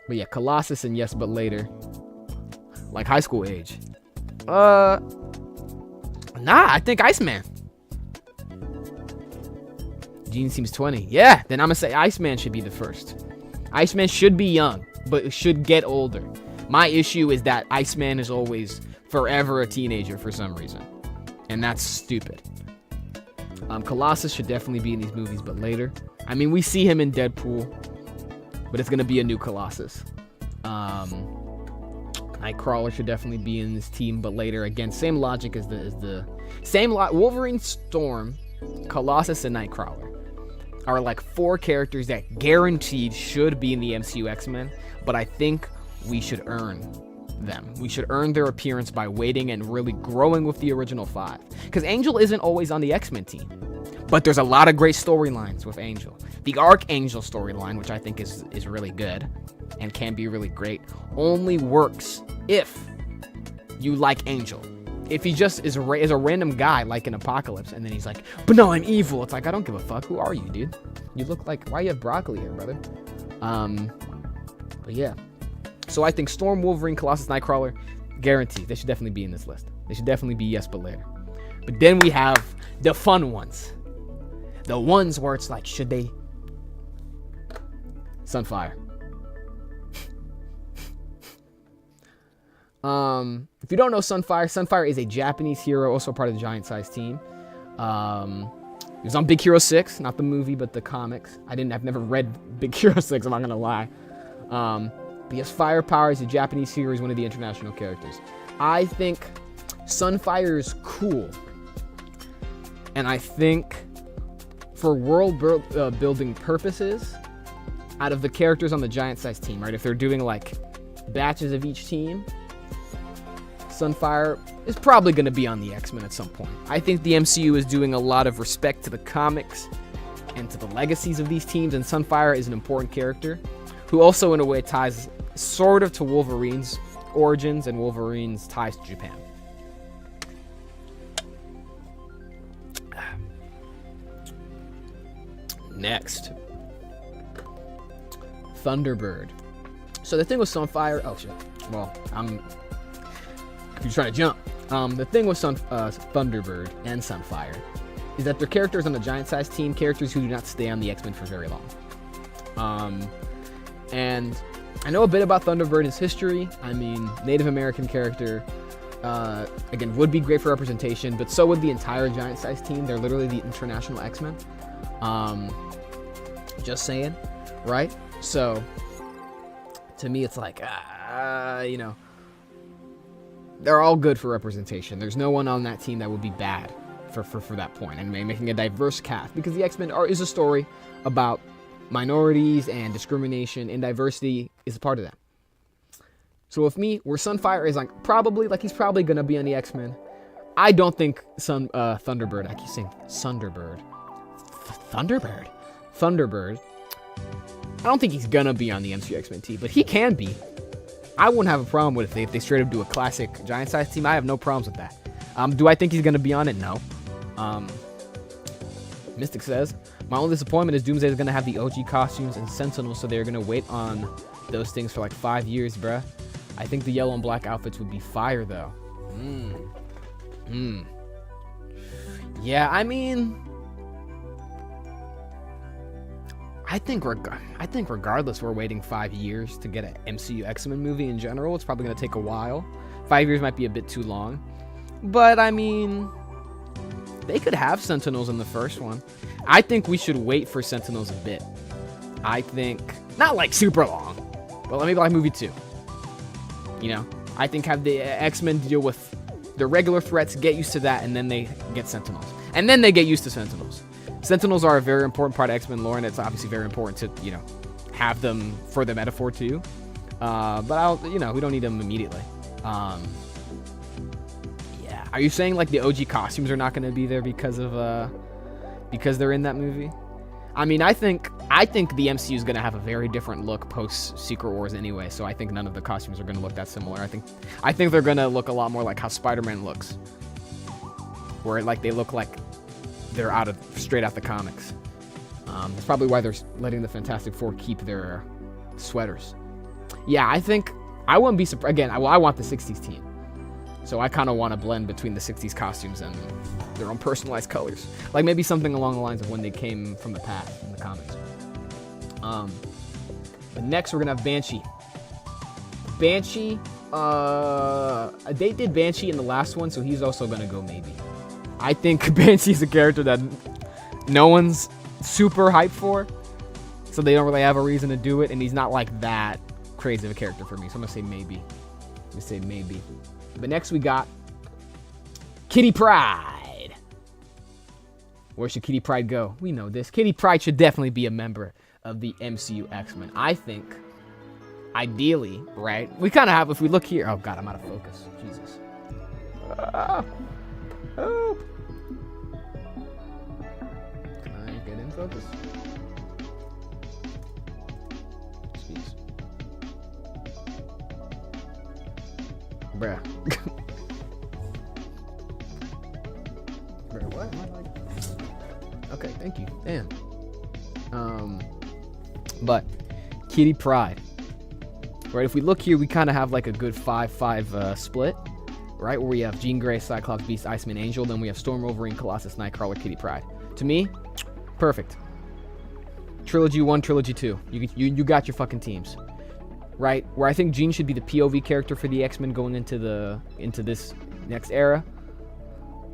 yeah, Colossus and yes, but later. Like high school age. Nah, I think Iceman. Jean seems 20. Yeah, then I'm gonna say Iceman should be the first. Iceman should be young, but should get older. My issue is that Iceman is always forever a teenager for some reason. And that's stupid. Colossus should definitely be in these movies, but later. I mean, we see him in Deadpool, but it's gonna be a new Colossus. Nightcrawler should definitely be in this team, but later. Again, same logic as the same Wolverine, Storm, Colossus, and Nightcrawler are like 4 characters that guaranteed should be in the MCU X-Men, but I think we should earn them. We should earn their appearance by waiting and really growing with the original 5. Because Angel isn't always on the X-Men team, but there's a lot of great storylines with Angel. The Archangel storyline, which I think is really good and can be really great, only works if you like Angel. If he just is a random guy like in Apocalypse, and then he's like, but no, I'm evil. It's like, I don't give a fuck. Who are you, dude? You look like, why you have broccoli here, brother? But yeah. So I think Storm, Wolverine, Colossus, Nightcrawler, guaranteed. They should definitely be in this list. They should definitely be yes, but later. But then we have the fun ones. The ones where it's like, should they? Sunfire. If you don't know Sunfire is a Japanese hero, also part of the Giant Size team. He was on Big Hero 6, not the movie, but the comics. I've never read Big Hero 6, I'm not gonna lie. But he has firepower, he's a Japanese hero, he's one of the international characters. I think Sunfire is cool. And I think for world building purposes, out of the characters on the Giant Size team, right, if they're doing like batches of each team, Sunfire is probably going to be on the X-Men at some point. I think the MCU is doing a lot of respect to the comics and to the legacies of these teams, and Sunfire is an important character who also in a way ties sort of to Wolverine's origins and Wolverine's ties to Japan. Next, Thunderbird. So the thing with Sunfire, oh shit, well, I'm trying to jump. The thing with Thunderbird and Sunfire is that they're characters on the Giant Size team, characters who do not stay on the X-Men for very long. And I know a bit about Thunderbird, his history. I mean, Native American character, again, would be great for representation, but so would the entire Giant Size team. They're literally the international X-Men. Just saying, right? So, to me, it's like, you know, they're all good for representation. There's no one on that team that would be bad for that point. And making a diverse cast, because the X-Men is a story about minorities and discrimination, and diversity is a part of that. So with me, where Sunfire is like he's probably gonna be on the X-Men. I don't think Thunderbird. I keep saying Thunderbird. Thunderbird. I don't think he's gonna be on the MCU X-Men team, but he can be. I wouldn't have a problem with it if they straight up do a classic Giant Size team. I have no problems with that. Do I think he's gonna be on it? No. Mystic says, my only disappointment is Doomsday is gonna have the OG costumes and Sentinels, so they're gonna wait on those things for like 5 years, bruh. I think the yellow and black outfits would be fire, though. Yeah, I mean, I think regardless, we're waiting 5 years to get an MCU X-Men movie in general. It's probably gonna take a while. 5 years might be a bit too long, but I mean, they could have Sentinels in the first one. I think we should wait for Sentinels a bit. I think, not like super long, but maybe like movie 2. You know, I think have the X-Men deal with the regular threats, get used to that, and then they get Sentinels. And then they get used to Sentinels. Sentinels are a very important part of X-Men lore, and it's obviously very important to, you know, have them for the metaphor too. But we don't need them immediately. Yeah. Are you saying like the OG costumes are not going to be there because they're in that movie? I mean, I think the MCU is going to have a very different look post Secret Wars anyway, so I think none of the costumes are going to look that similar. I think they're going to look a lot more like how Spider-Man looks, where like they look like they're straight out the comics. That's probably why they're letting the Fantastic Four keep their sweaters. Yeah, I think I wouldn't be surprised. Again, I want the 60s team, so I kind of want to blend between the 60s costumes and their own personalized colors, like maybe something along the lines of when they came from the past in the comics. But next we're gonna have Banshee. They did Banshee in the last one, so he's also gonna go maybe. I think Banshee is a character that no one's super hyped for, so they don't really have a reason to do it, and he's not like that crazy of a character for me. So I'm gonna say maybe. But next we got Kitty Pryde. Where should Kitty Pryde go? We know this. Kitty Pryde should definitely be a member of the MCU X-Men. I think, ideally, right? We kind of have, if we look here. Oh God, I'm out of focus. Jesus. Oh. Can I get in focus? Jeez. Bruh. Bruh, what? Am I like... Okay, thank you. Damn. But Kitty Pryde. Right, if we look here, we kind of have like a good 5-5 split, right? Where we have Jean Grey, Cyclops, Beast, Iceman, Angel. Then we have Storm, Wolverine, Colossus, Nightcrawler, Kitty Pryde. To me, perfect. Trilogy 1, Trilogy 2. You got your fucking teams. Right? Where I think Jean should be the POV character for the X-Men going into this next era.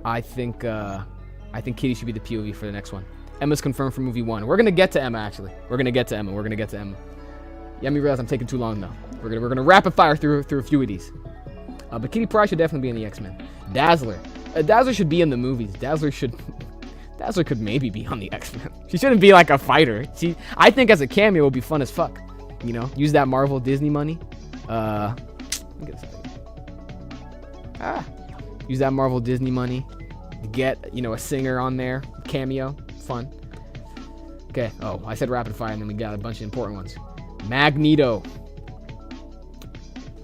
I think Kitty should be the POV for the next one. Emma's confirmed for movie 1. We're gonna get to Emma, actually. We're gonna get to Emma. Yeah, me realize I'm taking too long though. We're gonna rapid fire through a few of these. But Kitty Pryde should definitely be in the X-Men. Dazzler. Dazzler should be in the movies. Dazzler could maybe be on the X-Men. She shouldn't be like a fighter. I think as a cameo would be fun as fuck. You know, use that Marvel Disney money. Let me get this out of here. Use that Marvel Disney money to get, you know, a singer on there, cameo, fun. Okay. Oh, I said rapid fire, and then we got a bunch of important ones. Magneto.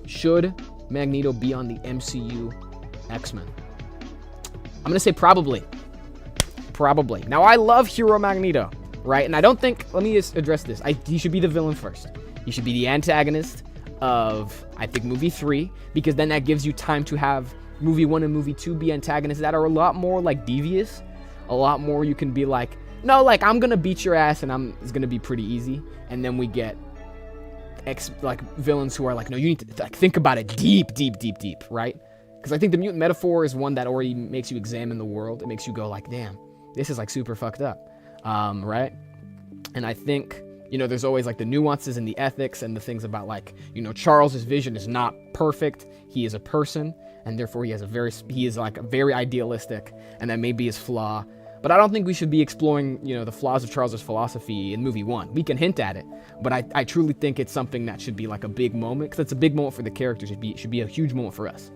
Should Magneto be on the MCU X-Men? I'm gonna say probably. Probably. Now I love Hero Magneto, right? And I don't think. Let me just address this. He should be the villain first. He should be the antagonist of, I think, movie 3, because then that gives you time to have movie 1 and movie 2 be antagonists that are a lot more like devious, a lot more you can be like, no, like I'm gonna beat your ass and it's gonna be pretty easy, and then we get villains who are like, no, you need to like think about it deep, right? Because I think the mutant metaphor is one that already makes you examine the world. It makes you go like, damn, this is like super fucked up, right? And I think, you know, there's always like the nuances and the ethics and the things about like, you know, Charles's vision is not perfect. He is a person, and therefore he is like very idealistic, and that may be his flaw. But I don't think we should be exploring, you know, the flaws of Charles's philosophy in movie 1. We can hint at it, but I truly think it's something that should be like a big moment, because it's a big moment for the characters. It should be a huge moment for us.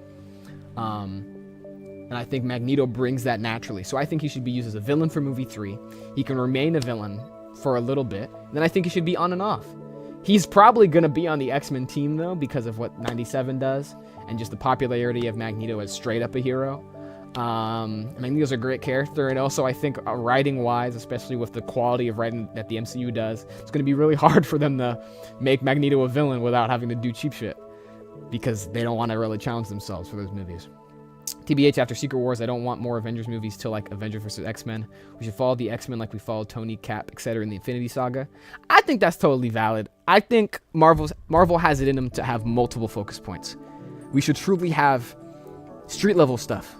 And I think Magneto brings that naturally. So I think he should be used as a villain for movie 3. He can remain a villain for a little bit. Then I think he should be on and off. He's probably going to be on the X-Men team, though, because of what 97 does, and just the popularity of Magneto as straight up a hero. Magneto's a great character, and also I think writing-wise, especially with the quality of writing that the MCU does, it's going to be really hard for them to make Magneto a villain without having to do cheap shit, because they don't want to really challenge themselves for those movies. TBH, after Secret Wars, I don't want more Avengers movies till like Avengers vs. X-Men. We should follow the X-Men like we followed Tony, Cap, etc. in the Infinity Saga. I think that's totally valid. I think Marvel has it in them to have multiple focus points. We should truly have street level stuff,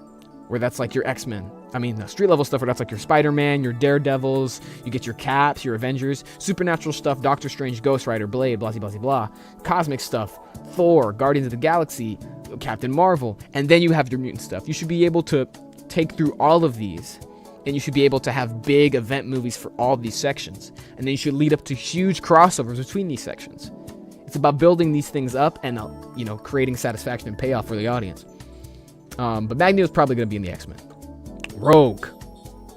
where that's like your X-Men. I mean, the street level stuff where that's like your Spider-Man, your Daredevils, you get your Caps, your Avengers, supernatural stuff, Doctor Strange, Ghost Rider, Blade, blah, blah, blah, blah, cosmic stuff, Thor, Guardians of the Galaxy, Captain Marvel, and then you have your mutant stuff. You should be able to take through all of these, and you should be able to have big event movies for all of these sections, and then you should lead up to huge crossovers between these sections. It's about building these things up and, you know, creating satisfaction and payoff for the audience. But Magneto's probably going to be in the X-Men. Rogue.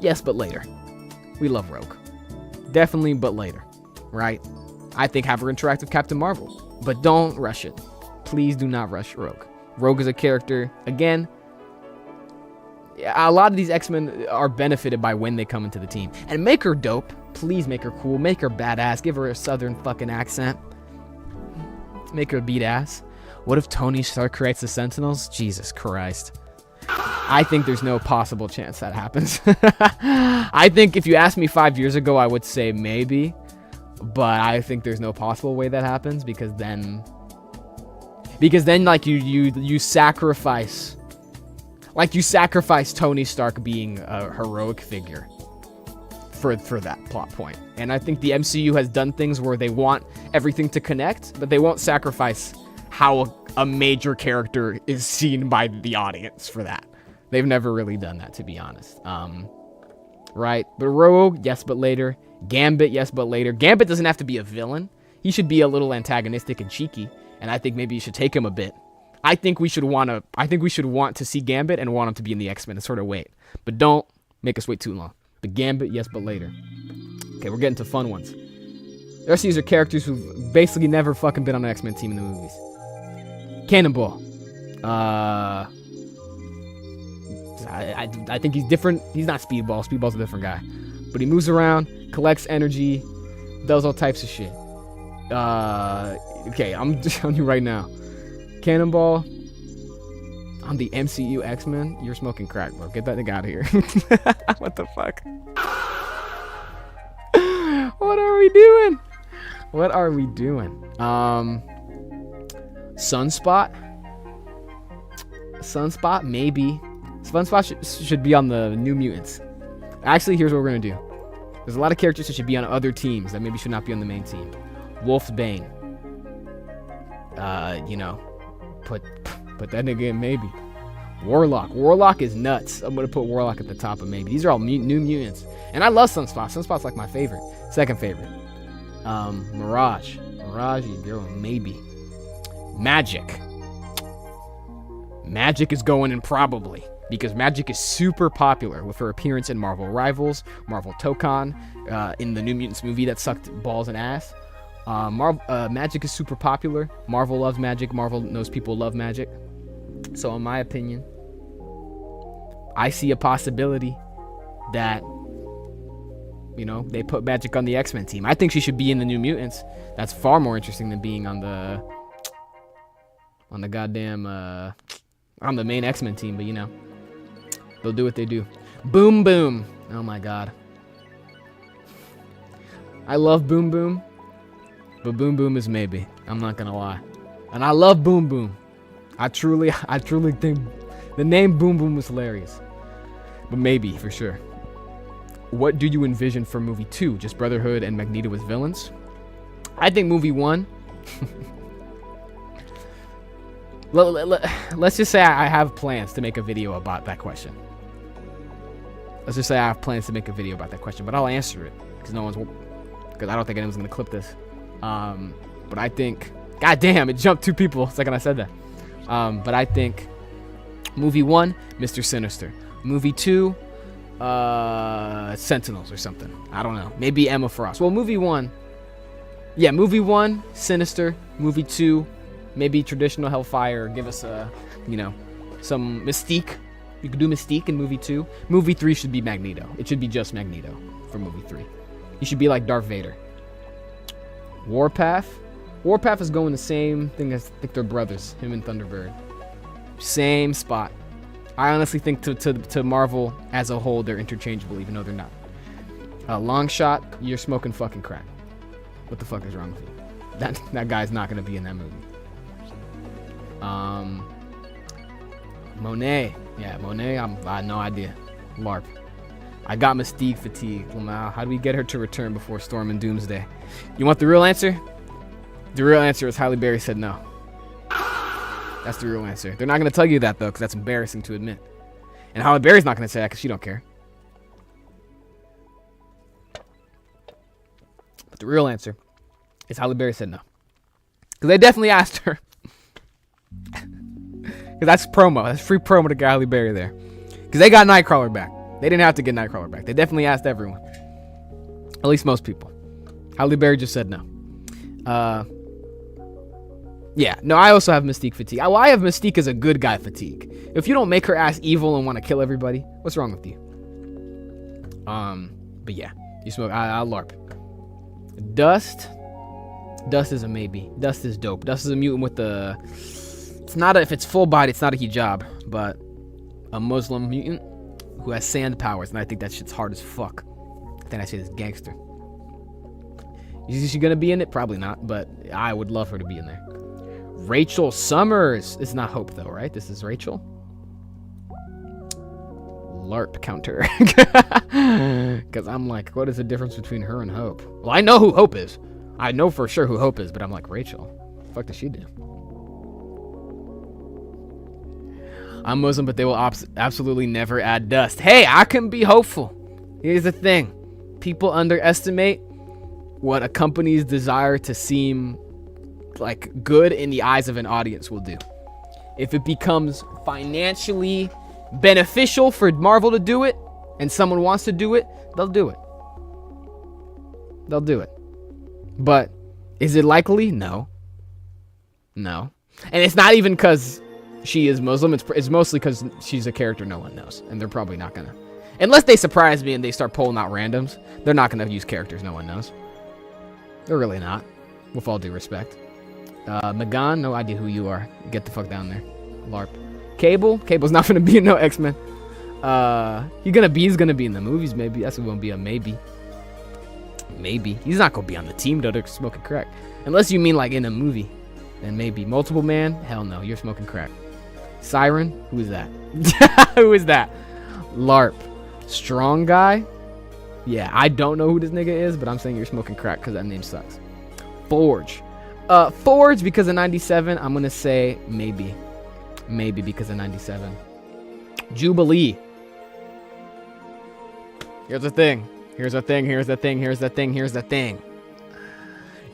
Yes, but later. We love Rogue. Definitely, but later. Right? I think have her interact with Captain Marvel. But don't rush it. Please do not rush Rogue. Rogue is a character, again, a lot of these X-Men are benefited by when they come into the team. And make her dope. Please make her cool. Make her badass. Give her a southern fucking accent. Make her beat ass. What if Tony Stark creates the Sentinels? Jesus Christ. I think there's no possible chance that happens. I think if you asked me 5 years ago, I would say maybe. But I think there's no possible way that happens, because then like you sacrifice Like, you sacrifice Tony Stark being a heroic figure for that plot point. And I think the MCU has done things where they want everything to connect, but they won't sacrifice how a major character is seen by the audience for that. They've never really done that, to be honest. Right? But Rogue, yes, but later. Gambit, yes, but later. Gambit doesn't have to be a villain. He should be a little antagonistic and cheeky, and I think maybe you should take him a bit. I think we should want to see Gambit and want him to be in the X-Men and sort of wait. But don't make us wait too long. But Gambit, yes, but later. Okay, we're getting to fun ones. The rest of these are characters who've basically never fucking been on an X-Men team in the movies. Cannonball. I think he's different. He's not Speedball. Speedball's a different guy. But he moves around, collects energy, does all types of shit. Okay, I'm just telling you right now. Cannonball on the MCU X-Men, you're smoking crack, bro. Get that nigga out of here. What the fuck? What are we doing? What are we doing? Sunspot? Sunspot, maybe. Sunspot should be on the New Mutants. Actually, here's what we're gonna do. There's a lot of characters that should be on other teams that maybe should not be on the main team. Wolf's Bane. You know, put that nigga in maybe. Warlock. Warlock is nuts. I'm gonna put Warlock at the top of maybe. These are all New Mutants, and I love Sunspot. Sunspot's like my favorite, second favorite. Mirage. Mirage, you girl, maybe. Magic. Magic is going in probably, because Magic is super popular with her appearance in Marvel Rivals, Marvel Tokon, in the New Mutants movie that sucked balls and ass. Magic is super popular. Marvel loves Magic. Marvel knows people love Magic. So in my opinion, I see a possibility that, you know, they put Magic on the X-Men team. I think she should be in the New Mutants. That's far more interesting than being on the goddamn on the main X-Men team. But you know, they'll do what they do. Boom Boom. Oh my god, I love Boom Boom, but Boom Boom is maybe. I'm not gonna lie, and I love Boom Boom. I truly think the name Boom Boom was hilarious, but maybe for sure. What do you envision for movie 2? Just Brotherhood and Magneto as villains? I think movie 1. Let's just say I have plans to make a video about that question. Let's just say I have plans to make a video about that question, but I'll answer it because I don't think anyone's gonna clip this. But I think, god damn, it jumped 2 people the second I said that. But I think movie 1, Mr. Sinister. Movie 2, Sentinels or something. I don't know. Maybe Emma Frost. Well, movie 1, yeah, movie 1, Sinister. Movie 2, maybe traditional Hellfire. Give us you know, some Mystique. You could do Mystique in movie 2. Movie 3 should be Magneto. It should be just Magneto for movie 3. He should be like Darth Vader. Warpath. Warpath is going the same thing as, I think they're brothers, him and Thunderbird. Same spot. I honestly think to Marvel as a whole, they're interchangeable, even though they're not. Longshot, you're smoking fucking crack. What the fuck is wrong with you? That guy's not gonna be in that movie. Monet. Yeah, Monet, I have no idea. LARP. I got Mystique fatigue. Lamau, how do we get her to return before Storm and Doomsday? You want the real answer? The real answer is Halle Berry said no. That's the real answer. They're not going to tell you that, though, because that's embarrassing to admit. And Halle Berry's not going to say that because she don't care. But the real answer is Halle Berry said no. Because they definitely asked her. Because that's promo. That's free promo to get Halle Berry there. Because they got Nightcrawler back. They didn't have to get Nightcrawler back. They definitely asked everyone. At least most people. Halle Berry just said no. Yeah, no, I also have Mystique fatigue. I have Mystique as a good guy fatigue. If you don't make her ass evil and want to kill everybody, what's wrong with you? But yeah, you smoke. I'll LARP. Dust. Dust is a maybe. Dust is dope. Dust is a mutant with the. It's not if it's full body, it's not a hijab, but a Muslim mutant who has sand powers, and I think that shit's hard as fuck. I think that shit is gangster. Is she gonna be in it? Probably not, but I would love her to be in there. Rachel Summers. It's not Hope though, right? This is Rachel. LARP counter. Because I'm like, what is the difference between her and Hope? Well, I know who Hope is. I know for sure who Hope is, but I'm like, Rachel, what the fuck does she do? I'm Muslim, but they will absolutely never add dust. Hey, I can be hopeful. Here's the thing. People underestimate what a company's desire to seem like good in the eyes of an audience will do. If it becomes financially beneficial for Marvel to do it and someone wants to do it, they'll do it. They'll do it. But is it likely? No. No. And it's not even because she is Muslim. It's mostly because she's a character no one knows. And they're probably not going to. Unless they surprise me and they start pulling out randoms, they're not going to use characters no one knows. They're really not. With all due respect. Megan, no idea who you are. Get the fuck down there. LARP. Cable's not gonna be in no X-Men. He's gonna be in the movies, maybe. That's gonna be a maybe. Maybe. He's not gonna be on the team though, they're smoking crack. Unless you mean like in a movie. Then maybe. Multiple Man? Hell no, you're smoking crack. Siren? Who is that? Who is that? LARP. Strong guy? Yeah, I don't know who this nigga is, but I'm saying you're smoking crack because that name sucks. Forge. Forge because of 97, I'm gonna say maybe. Maybe because of 97. Jubilee. Here's the thing.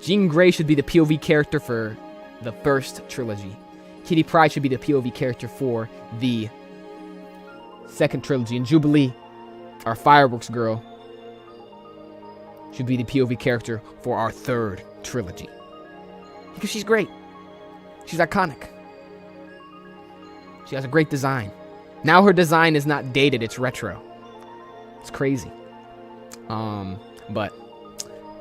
Jean Grey should be the POV character for the first trilogy. Kitty Pryde should be the POV character for the second trilogy. And Jubilee, our fireworks girl, should be the POV character for our third trilogy. Because she's great. She's iconic. She has a great design. Now her design is not dated, it's retro. It's crazy. But,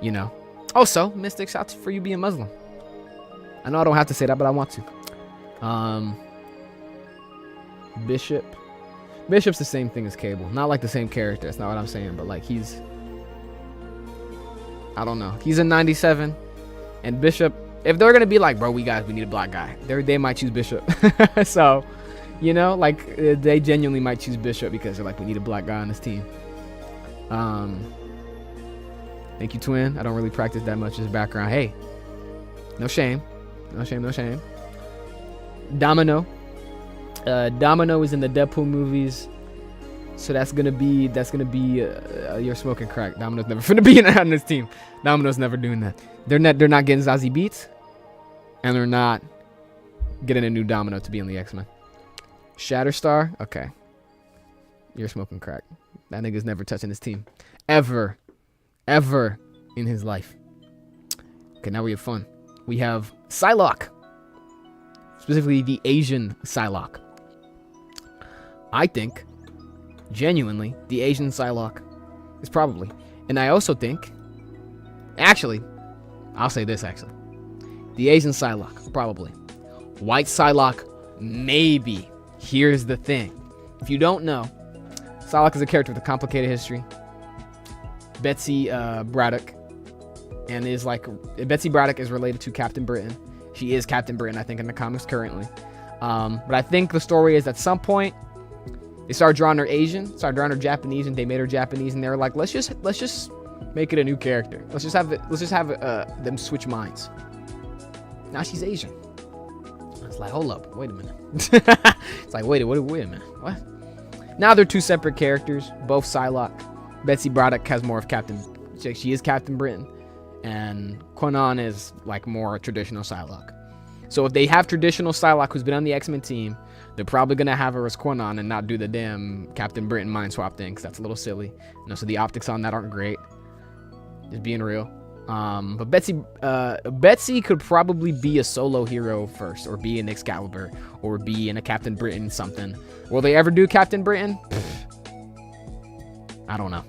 you know. Also, Mystic, shouts for you being Muslim. I know I don't have to say that, but I want to. Bishop. Bishop's the same thing as Cable. Not like the same character, that's not what I'm saying, but like he's... I don't know. He's in 97. And Bishop... If they're gonna be like, bro, we need a black guy, they might choose Bishop. So, you know, like they genuinely might choose Bishop because they're like, we need a black guy on this team. Thank you, Twin. I don't really practice that much as background. Hey, no shame, no shame, no shame. Domino. Domino is in the Deadpool movies, so that's gonna be you're smoking crack. Domino's never gonna be on this team. Domino's never doing that. They're not getting Zazie Beetz, and they're not getting a new Domino to be on the X-Men. Shatterstar, okay. You're smoking crack. That nigga's never touching his team. Ever in his life. Okay, now we have fun. We have Psylocke. Specifically the Asian Psylocke. I think, genuinely, the Asian Psylocke is probably. And I also think, actually, I'll say this actually. The Asian Psylocke, probably. White Psylocke, maybe. Here's the thing. If you don't know, Psylocke is a character with a complicated history. Betsy Braddock. And is like, Betsy Braddock is related to Captain Britain. She is Captain Britain, I think, in the comics currently. But I think the story is at some point, they started drawing her Asian, started drawing her Japanese, and they made her Japanese, and they were like, let's just make it a new character. Let's just have them switch minds. Now she's Asian. It's like, hold up, wait a minute. It's like, wait a minute, what? Now they're two separate characters, both Psylocke. Betsy Braddock has more of she is Captain Britain, and Quanon is like more traditional Psylocke. So if they have traditional Psylocke who's been on the X-Men team, they're probably gonna have her as Quanon and not do the damn Captain Britain mind swap thing, because that's a little silly. You know, so the optics on that aren't great. Just being real. But Betsy could probably be a solo hero first, or be an Excalibur, or be in a Captain Britain something. Will they ever do Captain Britain? I don't know.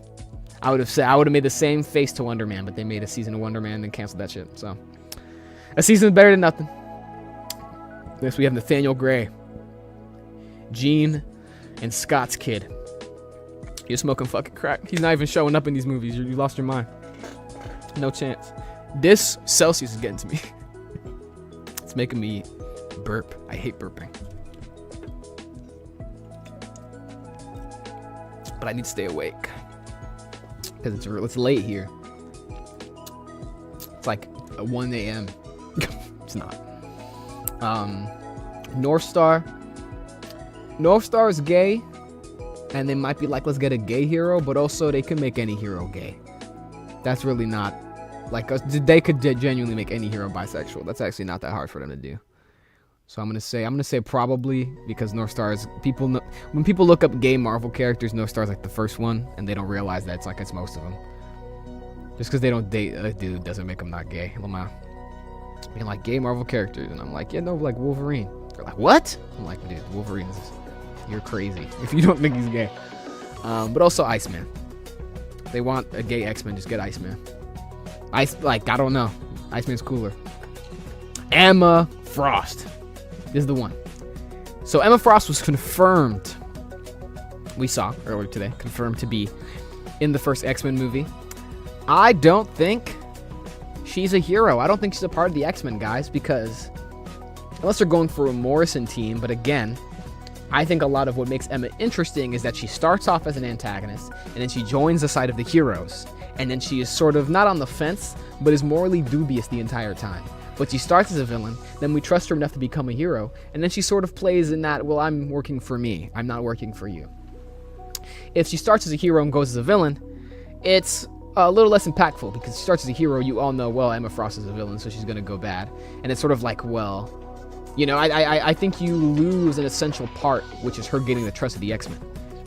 I would have made the same face to Wonder Man, but they made a season of Wonder Man and then canceled that shit. So a season is better than nothing. Next we have Nathaniel Gray, Jean, and Scott's kid. You're smoking fucking crack. He's not even showing up in these movies. You lost your mind. No chance. This Celsius is getting to me. It's making me burp. I hate burping. but I need to stay awake because it's late here. It's like 1 a.m. It's not. North Star is gay, and they might be like, let's get a gay hero, but also they can make any hero gay. That's really not like they could genuinely make any hero bisexual. That's actually not that hard for them to do. So I'm gonna say probably, because North Star is when people look up gay Marvel characters, North Star is like the first one, and they don't realize that it's most of them. Just because they don't date a dude doesn't make them not gay. Lamau being like gay Marvel characters, and I'm like, yeah, no, like Wolverine. They're like, what? I'm like, dude, Wolverine you're crazy if you don't think he's gay. But also Iceman. They want a gay X-Men, just get Iceman. I don't know. Iceman's cooler. Emma Frost is the one. So Emma Frost was confirmed. We saw earlier today, confirmed to be in the first X-Men movie. I don't think she's a hero. I don't think she's a part of the X-Men, guys, because unless they're going for a Morrison team, but again, I think a lot of what makes Emma interesting is that she starts off as an antagonist, and then she joins the side of the heroes, and then she is sort of not on the fence, but is morally dubious the entire time. But she starts as a villain, then we trust her enough to become a hero, and then she sort of plays in that, well, I'm working for me, I'm not working for you. If she starts as a hero and goes as a villain, it's a little less impactful, because she starts as a hero, you all know, well, Emma Frost is a villain, so she's gonna go bad. And it's sort of like, well, you know, I think you lose an essential part, which is her getting the trust of the X-Men.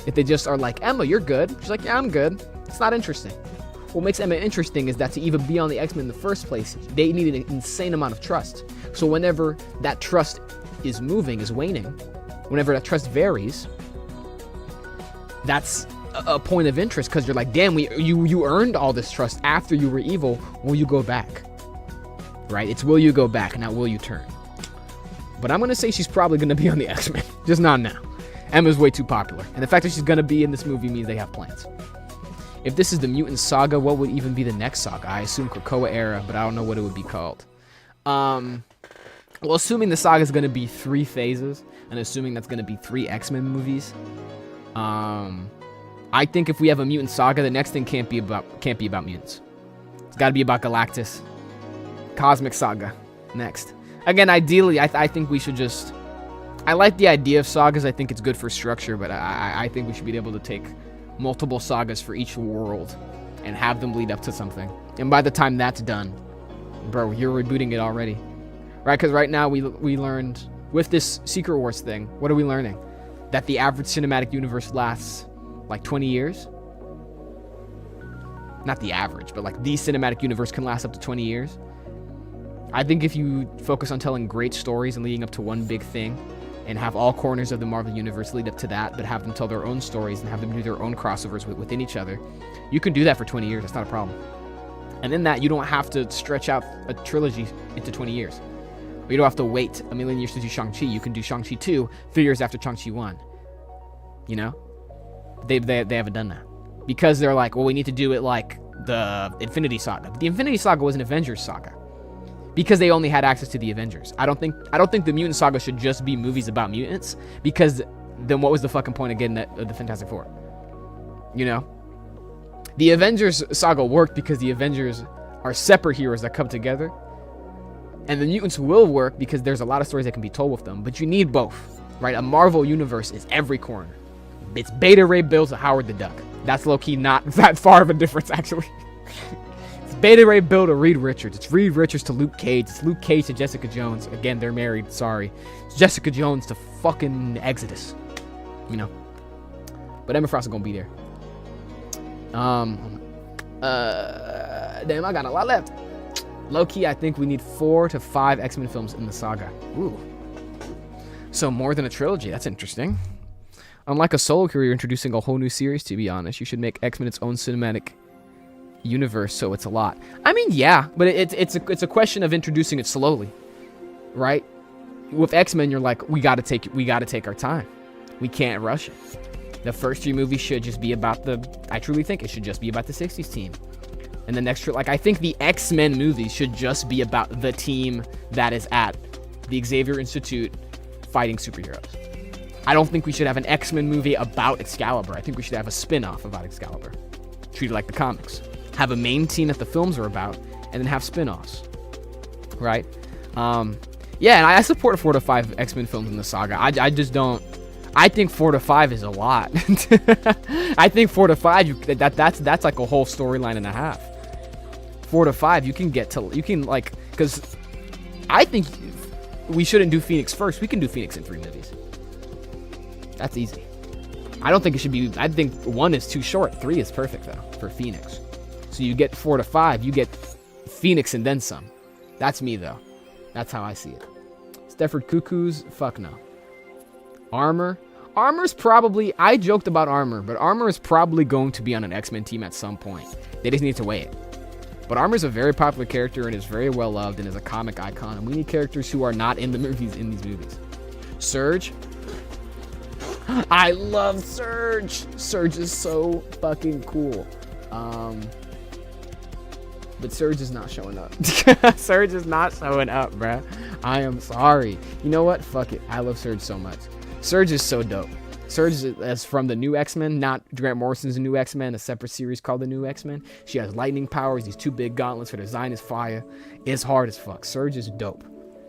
If they just are like, Emma, you're good. She's like, yeah, I'm good. It's not interesting. What makes Emma interesting is that to even be on the X-Men in the first place, they need an insane amount of trust. So whenever that trust is waning, whenever that trust varies, that's a point of interest, because you're like, damn, you earned all this trust after you were evil. Will you go back? Right? It's will you go back, not will you turn. But I'm going to say she's probably going to be on the X-Men. Just not now. Emma's way too popular. And the fact that she's going to be in this movie means they have plans. If this is the Mutant Saga, what would even be the next saga? I assume Krakoa era, but I don't know what it would be called. Well, assuming the saga is going to be 3 phases, and assuming that's going to be 3 X-Men movies, I think if we have a Mutant Saga, the next thing can't be about mutants. It's got to be about Galactus. Cosmic Saga. Next. Again, ideally, I think we should just... I like the idea of sagas. I think it's good for structure, but I think we should be able to take multiple sagas for each world and have them lead up to something. And by the time that's done, bro, you're rebooting it already. Right? Because right now we learned, with this Secret Wars thing, what are we learning? That the average cinematic universe lasts like 20 years? Not the average, but like the cinematic universe can last up to 20 years. I think if you focus on telling great stories and leading up to one big thing, and have all corners of the Marvel Universe lead up to that, but have them tell their own stories and have them do their own crossovers within each other, you can do that for 20 years. That's not a problem. And in that, you don't have to stretch out a trilogy into 20 years. Or you don't have to wait a million years to do Shang-Chi. You can do Shang-Chi 2 3 years after Shang-Chi 1. You know? They haven't done that. Because they're like, well, we need to do it like the Infinity Saga. But the Infinity Saga was an Avengers saga. Because they only had access to the Avengers. I don't think the Mutant Saga should just be movies about mutants, because then what was the fucking point of getting the Fantastic Four? You know? The Avengers saga worked because the Avengers are separate heroes that come together. And the mutants will work because there's a lot of stories that can be told with them, but you need both, right? A Marvel universe is every corner. It's Beta Ray Bill to Howard the Duck. That's low-key not that far of a difference, actually. Beta Ray Bill to Reed Richards. It's Reed Richards to Luke Cage. It's Luke Cage to Jessica Jones. Again, they're married. Sorry. It's Jessica Jones to fucking Exodus. You know. But Emma Frost is gonna be there. Damn, I got a lot left. Low key, I think we need 4 to 5 X-Men films in the saga. Ooh. So more than a trilogy. That's interesting. Unlike a solo career introducing a whole new series, to be honest, you should make X-Men its own cinematic universe, so it's a lot. I mean, yeah, but it's a question of introducing it slowly, right? With X-Men, you're like, we gotta take our time. We can't rush it. The first 3 movies should just be about I truly think it should just be about the 60s team. And the next, like, I think the X-Men movies should just be about the team that is at the Xavier Institute fighting superheroes. I don't think we should have an X-Men movie about Excalibur. I think we should have a spin-off about Excalibur. Treat it like the comics. Have a main team that the films are about, and then have spin-offs. Right? Yeah, and I support 4 to 5 X-Men films in the saga. I just don't. I think 4 to 5 is a lot. I think 4 to 5, that's like a whole storyline and a half. 4 to 5, you can like, because I think we shouldn't do Phoenix first. We can do Phoenix in 3 movies. That's easy. I don't think it should be. I think 1 is too short. 3 is perfect though for Phoenix. So you get 4 to 5, you get Phoenix and then some. That's me though. That's how I see it. Stefford Cuckoos, fuck no. Armor's probably, I joked about Armor, but Armor is probably going to be on an X-Men team at some point. They just need to wait. But Armor's a very popular character and is very well loved and is a comic icon. And we need characters who are not in the movies in these movies. Surge. I love Surge. Surge is so fucking cool. But Surge is not showing up. Surge is not showing up, bruh. I am sorry. You know what? Fuck it. I love Surge so much. Surge is so dope. Surge is from the new X-Men, not Grant Morrison's new X-Men, a separate series called the new X-Men. She has lightning powers, these 2 big gauntlets. Her design is fire. It's hard as fuck. Surge is dope.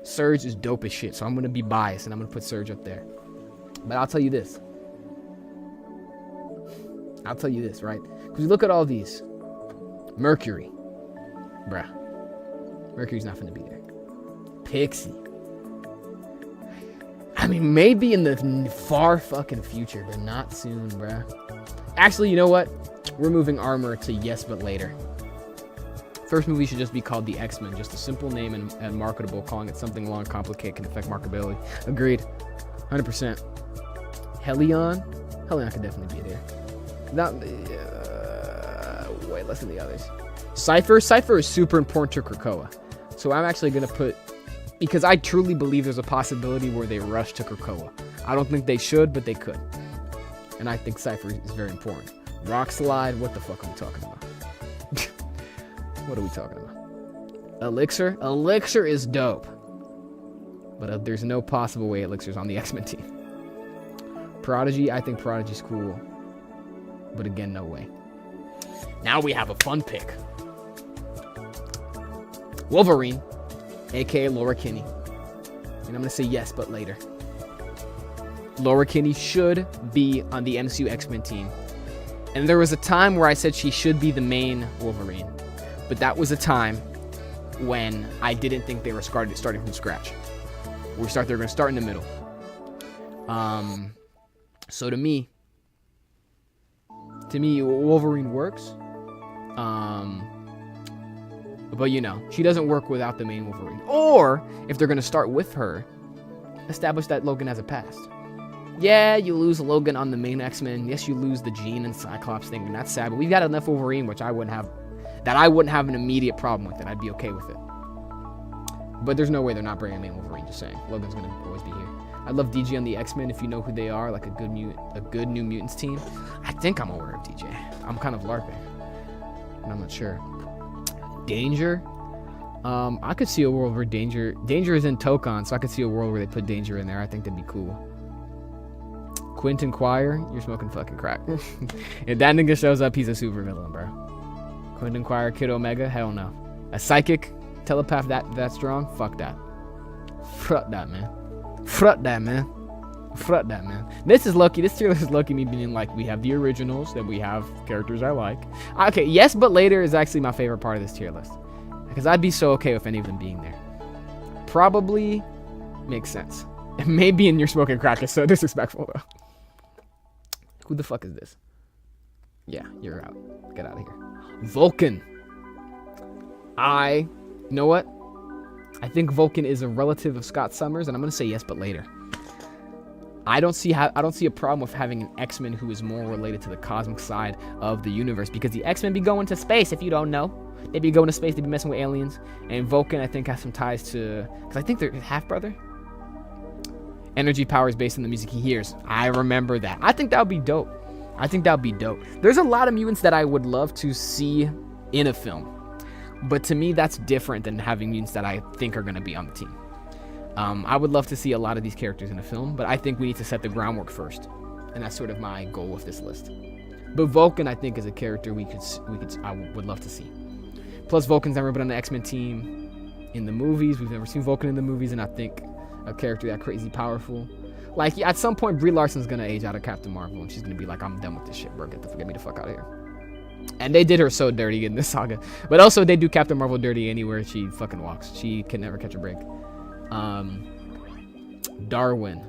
Surge is dope as shit, so I'm going to be biased and I'm going to put Surge up there. But I'll tell you this. Right? Because you look at all these. Mercury. Bruh. Mercury's not going to be there. Pixie. I mean, maybe in the far fucking future, but not soon, bruh. Actually, you know what? We're moving Armor to yes, but later. First movie should just be called The X-Men. Just a simple name and marketable. Calling it something long, complicated can affect marketability. Agreed. 100%. Helion could definitely be there. Not, way less than the others. Cypher is super important to Krakoa. So I'm actually going to put... Because I truly believe there's a possibility where they rush to Krakoa. I don't think they should, but they could. And I think Cypher is very important. Rock Slide, what the fuck are we talking about? What are we talking about? Elixir? Elixir is dope. But there's no possible way Elixir's on the X-Men team. Prodigy, I think Prodigy's cool. But again, no way. Now we have a fun pick. Wolverine. A.K.A. Laura Kinney. And I'm going to say yes, but later. Laura Kinney should be on the MCU X-Men team. And there was a time where I said she should be the main Wolverine. But that was a time when I didn't think they were starting from scratch. They're going to start in the middle. So to me, Wolverine works. But you know, she doesn't work without the main Wolverine. Or, if they're going to start with her, establish that Logan has a past. Yeah, you lose Logan on the main X-Men. Yes, you lose the Jean and Cyclops thing, and that's sad. But we've got enough Wolverine, which I wouldn't have an immediate problem with it. I'd be okay with it. But there's no way they're not bringing main Wolverine, just saying. Logan's going to always be here. I love DG on the X-Men, if you know who they are, like a good New Mutants team. I think I'm aware of DJ. I'm kind of LARPing. And I'm not sure. Danger? I could see a world where Danger is in Tokon, so I could see a world where they put Danger in there. I think that'd be cool. Quentin Quire? You're smoking fucking crack. If that nigga shows up, he's a super villain, bro. Quentin Quire, Kid Omega? Hell no. A psychic telepath that strong? Fuck that. Fuck that, man. Fuck that, man. Fuck that, man. This tier list is lucky me being like, we have the originals, then we have characters I like. Okay, yes, but later is actually my favorite part of this tier list. Because I'd be so okay with any of them being there. Probably makes sense. It may be in your smoking crack, it's so disrespectful, though. Who the fuck is this? Yeah, you're out. Get out of here. Vulcan. You know what? I think Vulcan is a relative of Scott Summers, and I'm going to say yes, but later. I don't see a problem with having an X-Men who is more related to the cosmic side of the universe, because the X-Men be going to space, if you don't know. They be going to space, they be messing with aliens. And Vulcan, I think, has some ties to... Because I think they're half-brother. Energy powers based on the music he hears. I remember that. I think that would be dope. There's a lot of mutants that I would love to see in a film. But to me, that's different than having mutants that I think are going to be on the team. I would love to see a lot of these characters in a film, but I think we need to set the groundwork first, and that's sort of my goal with this list. But Vulcan, I think, is a character I would love to see. Plus, Vulcan's never been on the X-Men team in the movies. We've never seen Vulcan in the movies, and I think a character that crazy powerful. Like, at some point, Brie Larson's gonna age out of Captain Marvel, and she's gonna be like, "I'm done with this shit, bro. Get me the fuck out of here." And they did her so dirty in this saga, but also they do Captain Marvel dirty anywhere she fucking walks. She can never catch a break. Darwin.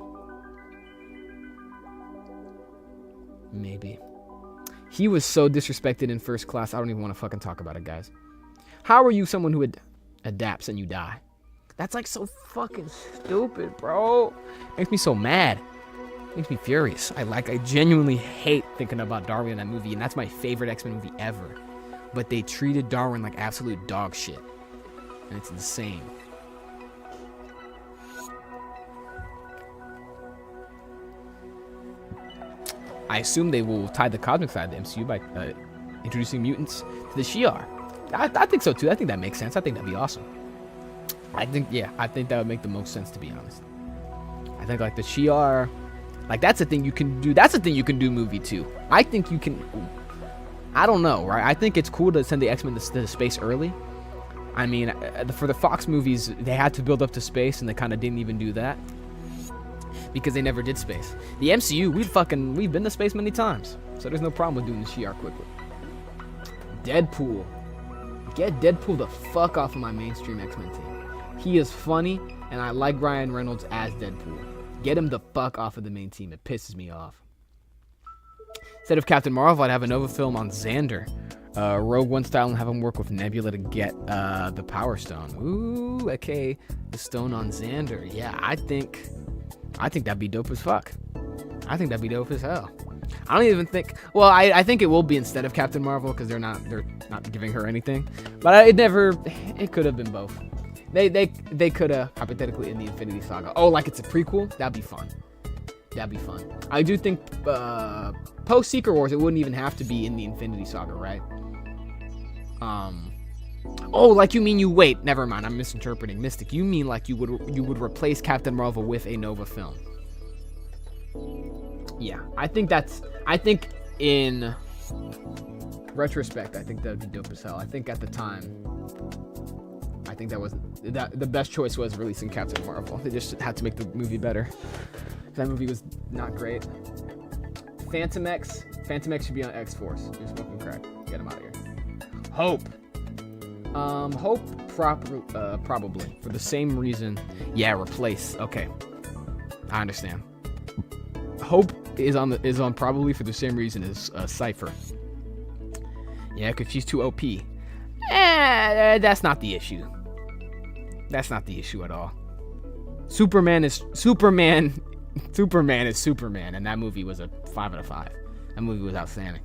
Maybe. He was so disrespected in First Class, I don't even want to fucking talk about it, guys. How are you someone who adapts and you die? That's like so fucking stupid, bro. Makes me so mad. Makes me furious. I genuinely hate thinking about Darwin in that movie, and that's my favorite X-Men movie ever. But they treated Darwin like absolute dog shit. And it's insane. I assume they will tie the cosmic side of the MCU by introducing mutants to the Shi'ar. I think so too. I think that makes sense. I think that'd be awesome. I think that would make the most sense, to be honest. I think like the Shi'ar, like that's a thing you can do. That's a thing you can do movie too. I think you can. I don't know, right? I think it's cool to send the X-Men to space early. I mean, for the Fox movies, they had to build up to space, and they kind of didn't even do that because they never did space. The MCU, we've been to space many times, so there's no problem with doing the Shi'ar quickly. Deadpool. Get Deadpool the fuck off of my mainstream X-Men team. He is funny, and I like Ryan Reynolds as Deadpool. Get him the fuck off of the main team. It pisses me off. Instead of Captain Marvel, I'd have a Nova film on Xander. Rogue One style, and have him work with Nebula to get the Power Stone. Ooh, okay. The stone on Xander. Yeah, I think that'd be dope as fuck. I think that'd be dope as hell. I don't even think. Well, I think it will be instead of Captain Marvel because they're not giving her anything. But it could have been both. They could have hypothetically in the Infinity Saga. Oh, like it's a prequel? That'd be fun. I do think post Secret Wars it wouldn't even have to be in the Infinity Saga, right? Oh, like you mean wait, never mind. I'm misinterpreting. Mystic, you mean like you would replace Captain Marvel with a Nova film? Yeah, I think in retrospect, I think that would be dope as hell. I think at the time, I think the best choice was releasing Captain Marvel. They just had to make the movie better. That movie was not great. Phantom X should be on X-Force. You're smoking crack. Get him out of here. Hope. Probably for the same reason. Yeah, replace. Okay, I understand. Hope is on probably for the same reason as Cypher. Yeah, because she's too OP. That's not the issue. That's not the issue at all. Superman is Superman, and that movie was a 5 out of 5. That movie was outstanding.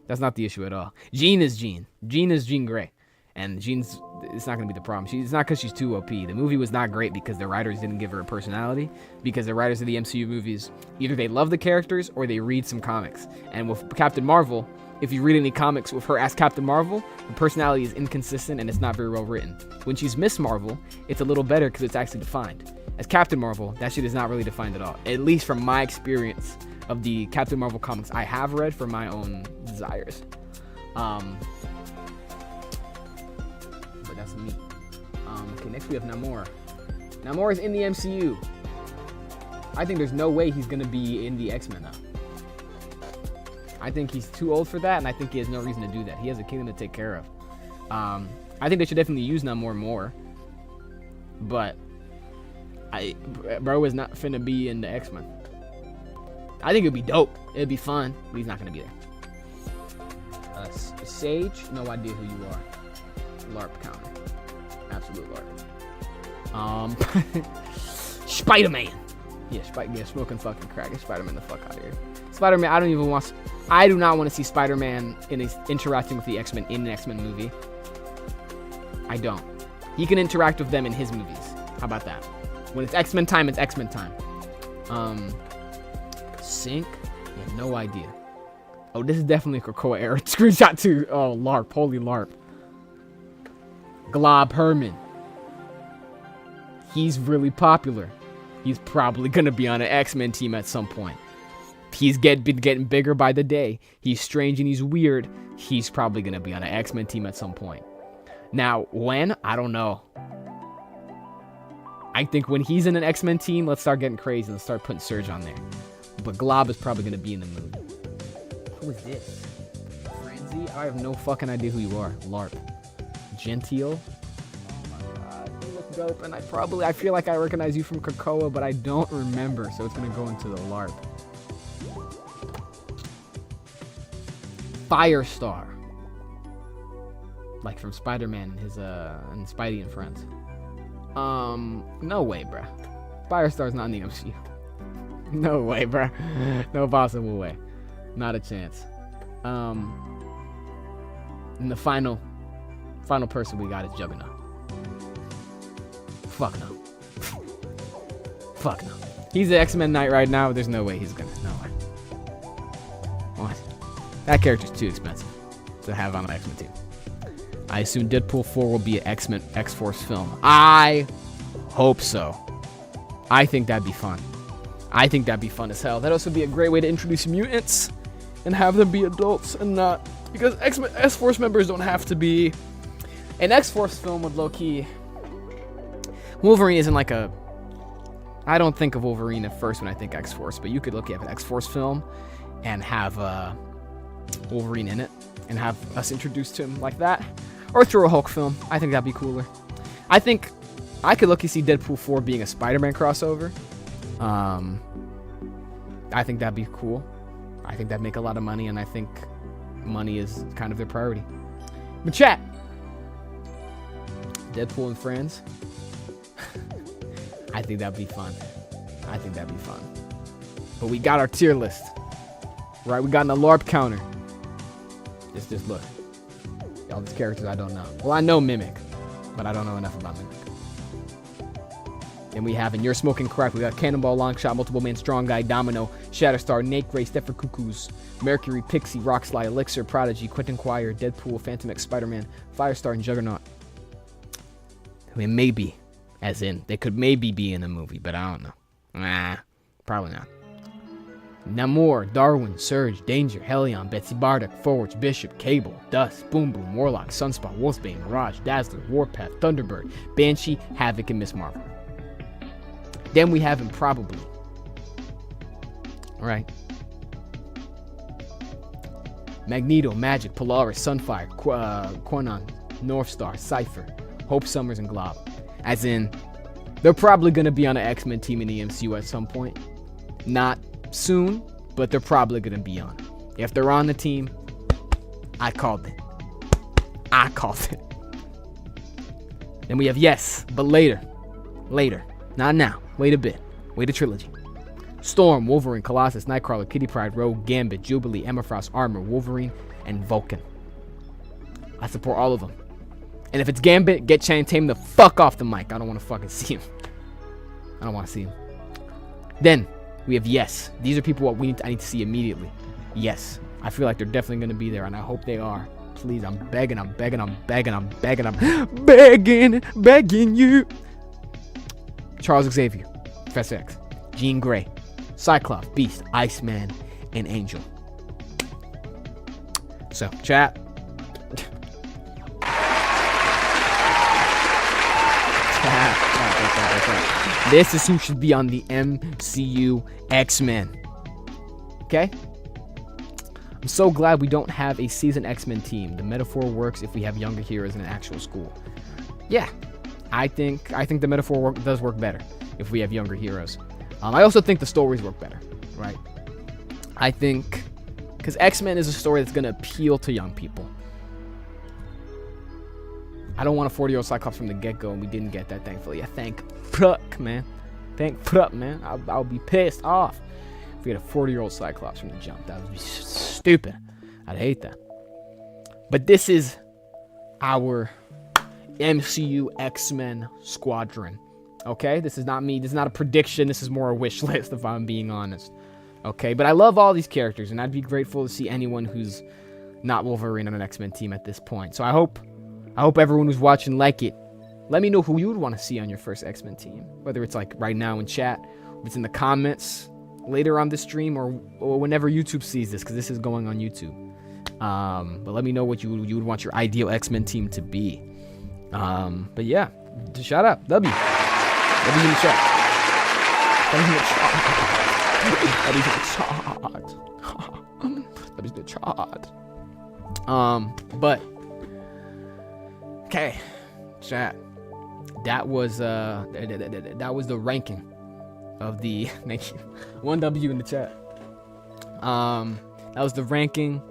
That's not the issue at all. Jean is Jean. Jean is Jean Grey. And it's not going to be the problem. It's not because she's too OP. The movie was not great because the writers didn't give her a personality. Because the writers of the MCU movies, either they love the characters or they read some comics. And with Captain Marvel, if you read any comics with her as Captain Marvel, the personality is inconsistent and it's not very well written. When she's Miss Marvel, it's a little better because it's actually defined. As Captain Marvel, that shit is not really defined at all. At least from my experience of the Captain Marvel comics I have read for my own desires. But that's me. Okay, next we have Namor. Namor is in the MCU. I think there's no way he's going to be in the X-Men now. I think he's too old for that, and I think he has no reason to do that. He has a kingdom to take care of. I think they should definitely use Namor more. But bro is not finna be in the X-Men. I think it'd be dope. It'd be fun, but he's not gonna be there. Sage, no idea who you are. LARP counter. Absolute LARP. Spider-Man. Yeah, smoking fucking crack. Get Spider-Man the fuck out of here. Spider-Man, I do not want to see Spider-Man interacting with the X-Men in an X-Men movie. I don't. He can interact with them in his movies. How about that? When it's X-Men time, it's X-Men time. Sync? Yeah, no idea. Oh, this is definitely a Krakoa era screenshot too. Oh, LARP. Holy LARP. Glob Herman. He's really popular. He's probably gonna be on an X-Men team at some point. He's been getting bigger by the day. He's strange and he's weird. He's probably gonna be on an X-Men team at some point. Now, when? I don't know. I think when he's in an X-Men team, let's start getting crazy and start putting Surge on there. But Glob is probably gonna be in the movie. Who is this? Frenzy? I have no fucking idea who you are. LARP. Gentile? Dope, and I feel like I recognize you from Krakoa, but I don't remember, so it's gonna go into the LARP. Firestar, like from Spider-Man and his and Spidey and Friends. No way, bruh. Firestar's not in the MCU. No way, bruh. No possible way. Not a chance. And the final person we got is Juggernaut. Fuck no. Fuck no. He's the X-Men Knight right now. There's no way he's gonna. No way. What? That character's too expensive to have on an X-Men team. I assume Deadpool 4 will be an X-Men X-Force film. I hope so. I think that'd be fun. I think that'd be fun as hell. That'd also be a great way to introduce mutants and have them be adults and not, because X-Men X-Force members don't have to be. An X-Force film would low-key. Wolverine isn't like a... I don't think of Wolverine at first when I think X-Force, but you could look at an X-Force film and have Wolverine in it and have us introduced to him like that. Or through a Hulk film. I think that'd be cooler. I think I could look and see Deadpool 4 being a Spider-Man crossover. I think that'd be cool. I think that'd make a lot of money, and I think money is kind of their priority. But chat! Deadpool and Friends... I think that'd be fun. I think that'd be fun. But we got our tier list. Right? We got an LARP counter. Just look. All these characters I don't know. Well, I know Mimic, but I don't know enough about Mimic. Then we have, and You're Smoking Crack, we got Cannonball, Longshot, Multiple Man, Strong Guy, Domino, Shatterstar, Nate Gray, Stephen Cuckoos, Mercury, Pixie, Rockslide, Elixir, Prodigy, Quentin Quire, Deadpool, Phantom X, Spider-Man, Firestar, and Juggernaut. I mean, maybe. As in, they could maybe be in a movie, but I don't know. Nah, probably not. Namor, Darwin, Surge, Danger, Helion, Betsy Bardock, Forge, Bishop, Cable, Dust, Boom Boom, Warlock, Sunspot, Wolfsbane, Mirage, Dazzler, Warpath, Thunderbird, Banshee, Havoc, and Miss Marvel. Then we have Improbably. Alright. Magneto, Magic, Polaris, Sunfire, Quanon, Northstar, Cypher, Hope Summers, and Glob. As in, they're probably going to be on an X-Men team in the MCU at some point. Not soon, but they're probably going to be on. If they're on the team, I called it. I called it. Then we have Yes, but later. Later. Not now. Wait a bit. Wait a trilogy. Storm, Wolverine, Colossus, Nightcrawler, Kitty Pryde, Rogue, Gambit, Jubilee, Emma Frost, Armor, Wolverine, and Vulcan. I support all of them. And if it's Gambit, get Channing Tatum the fuck off the mic. I don't want to fucking see him. I don't want to see him. Then we have Yes. These are people I need to see immediately. Yes. I feel like they're definitely going to be there, and I hope they are. Please, I'm begging you. Charles Xavier, Professor X, Jean Grey, Cyclops, Beast, Iceman, and Angel. So, chat. This is who should be on the MCU X-Men. Okay? I'm so glad we don't have a seasoned X-Men team. The metaphor works if we have younger heroes in an actual school. Yeah, I think the metaphor does work better if we have younger heroes. I also think the stories work better, right? I think, because X-Men is a story that's going to appeal to young people. I don't want a 40-year-old Cyclops from the get-go, and we didn't get that, thankfully. Yeah, thank fuck, man. Thank fuck, man. I'll be pissed off if we had a 40-year-old Cyclops from the jump. That would be stupid. I'd hate that. But this is our MCU X-Men squadron. Okay? This is not me. This is not a prediction. This is more a wish list, if I'm being honest. Okay? But I love all these characters, and I'd be grateful to see anyone who's not Wolverine on an X-Men team at this point. So I hope everyone who's watching like it. Let me know who you would want to see on your first X-Men team. Whether it's like right now in chat, or it's in the comments later on this stream, or whenever YouTube sees this, because this is going on YouTube. But let me know what you would want your ideal X-Men team to be. But yeah, shout out W. W in the chat. W in the chat. W in the chat. But okay, chat. That was the ranking of the thank you. 1W in the chat. That was the ranking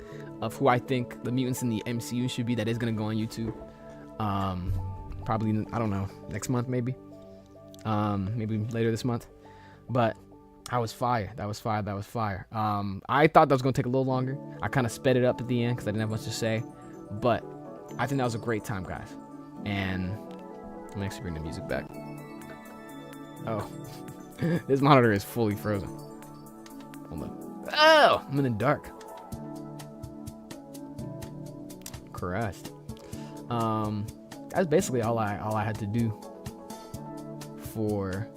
of who I think the mutants in the MCU should be. That is gonna go on YouTube. Probably, I don't know, next month maybe. Maybe later this month. But that was fire. That was fire. That was fire. I thought that was gonna take a little longer. I kind of sped it up at the end because I didn't have much to say. But I think that was a great time, guys. And let me actually bring the music back. Oh, this monitor is fully frozen. Hold on. Oh, I'm in the dark. Crushed. That's basically all I had to do for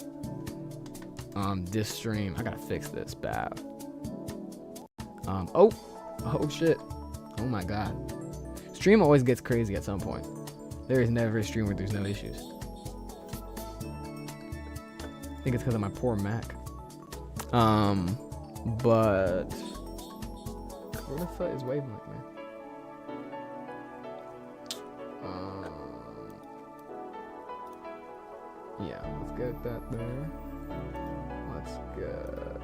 this stream. I gotta fix this bad. Oh shit. Oh my god. Stream always gets crazy at some point. There is never a stream where there's no issues. I think it's because of my poor Mac. But where the fuck is Wavelength, man? Yeah, let's get that there. Let's get.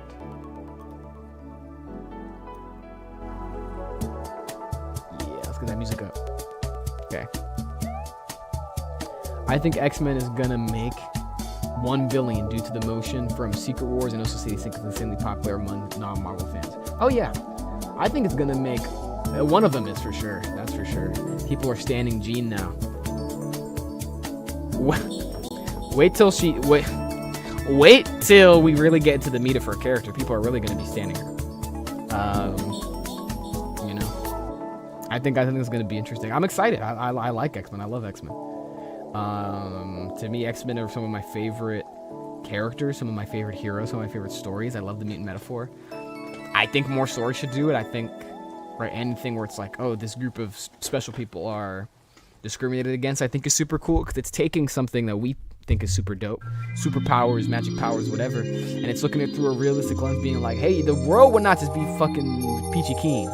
Yeah, let's get that music up. Okay. I think X-Men is gonna make $1 billion due to the motion from Secret Wars and also City Sync is insanely popular among non-Marvel fans. Oh yeah, I think it's gonna make. One of them is for sure. That's for sure. People are standing Jean now. Wait till we really get into the meat of her character. People are really going to be standing her. You know, I think it's going to be interesting. I'm excited. I like X-Men. I love X-Men. To me, X-Men are some of my favorite characters, some of my favorite heroes, some of my favorite stories. I love the mutant metaphor. I think more stories should do it. I think anything where it's like, oh, this group of special people are discriminated against, I think is super cool because it's taking something that we think is super dope, superpowers, magic powers, whatever, and it's looking at it through a realistic lens, being like, hey, the world would not just be fucking peachy keen,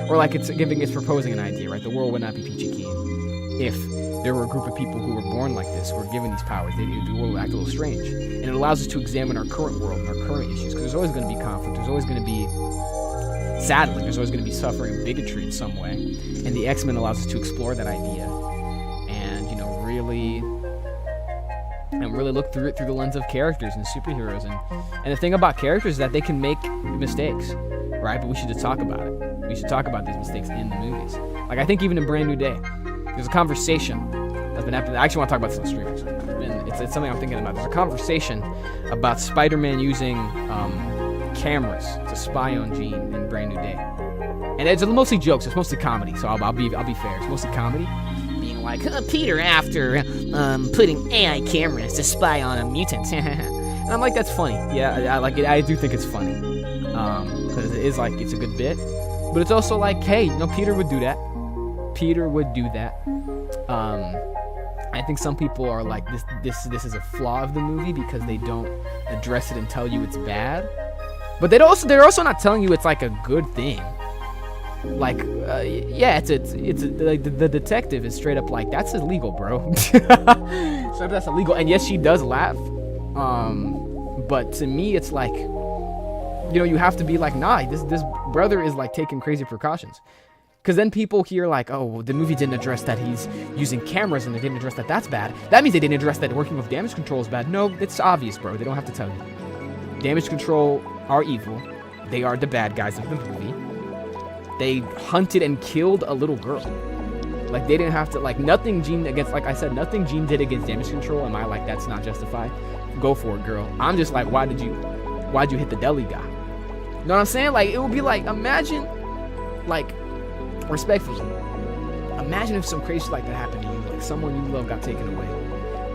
or like it's proposing an idea, right? The world would not be peachy keen if there were a group of people who were born like this, who were given these powers. The world would act a little strange, and it allows us to examine our current world and our current issues, because there's always going to be conflict, there's always going to be, sadly, there's always going to be suffering and bigotry in some way, and the X-Men allows us to explore that idea, and really look through it through the lens of characters and superheroes, and the thing about characters is that they can make mistakes, right? But we should just talk about it. We should talk about these mistakes in the movies. Like, I think even in Brand New Day, there's a conversation that's been happening. I actually want to talk about this on stream. It's something I'm thinking about. There's a conversation about Spider-Man using cameras to spy on Jean in Brand New Day, and it's mostly jokes. It's mostly comedy. So I'll be fair. It's mostly comedy. Like, Peter after putting AI cameras to spy on a mutant. And I'm like, that's funny. Yeah, I like it. I do think it's funny. Because it is like, it's a good bit. But it's also like, hey, Peter would do that. Peter would do that. I think some people are like, this is a flaw of the movie because they don't address it and tell you it's bad. But they're also not telling you it's like a good thing. Like, yeah, it's like the detective is straight up like, that's illegal, bro. So that's illegal, and yes, she does laugh. But to me, it's like, you have to be like, nah, this brother is like taking crazy precautions. Because then people hear like, oh, the movie didn't address that he's using cameras, and they didn't address that that's bad. That means they didn't address that working with damage control is bad. No, it's obvious, bro. They don't have to tell you. Damage control are evil. They are the bad guys of the movie. They hunted and killed a little girl. Like, they didn't have to, like, nothing Jean against, like I said, nothing Jean did against damage control. Am I like, that's not justified? Go for it, girl. I'm just like, why'd you hit the deli guy? You know what I'm saying? Like, it would be like, imagine, like, respectfully, imagine if some crazy shit like that happened to you. Like, someone you love got taken away.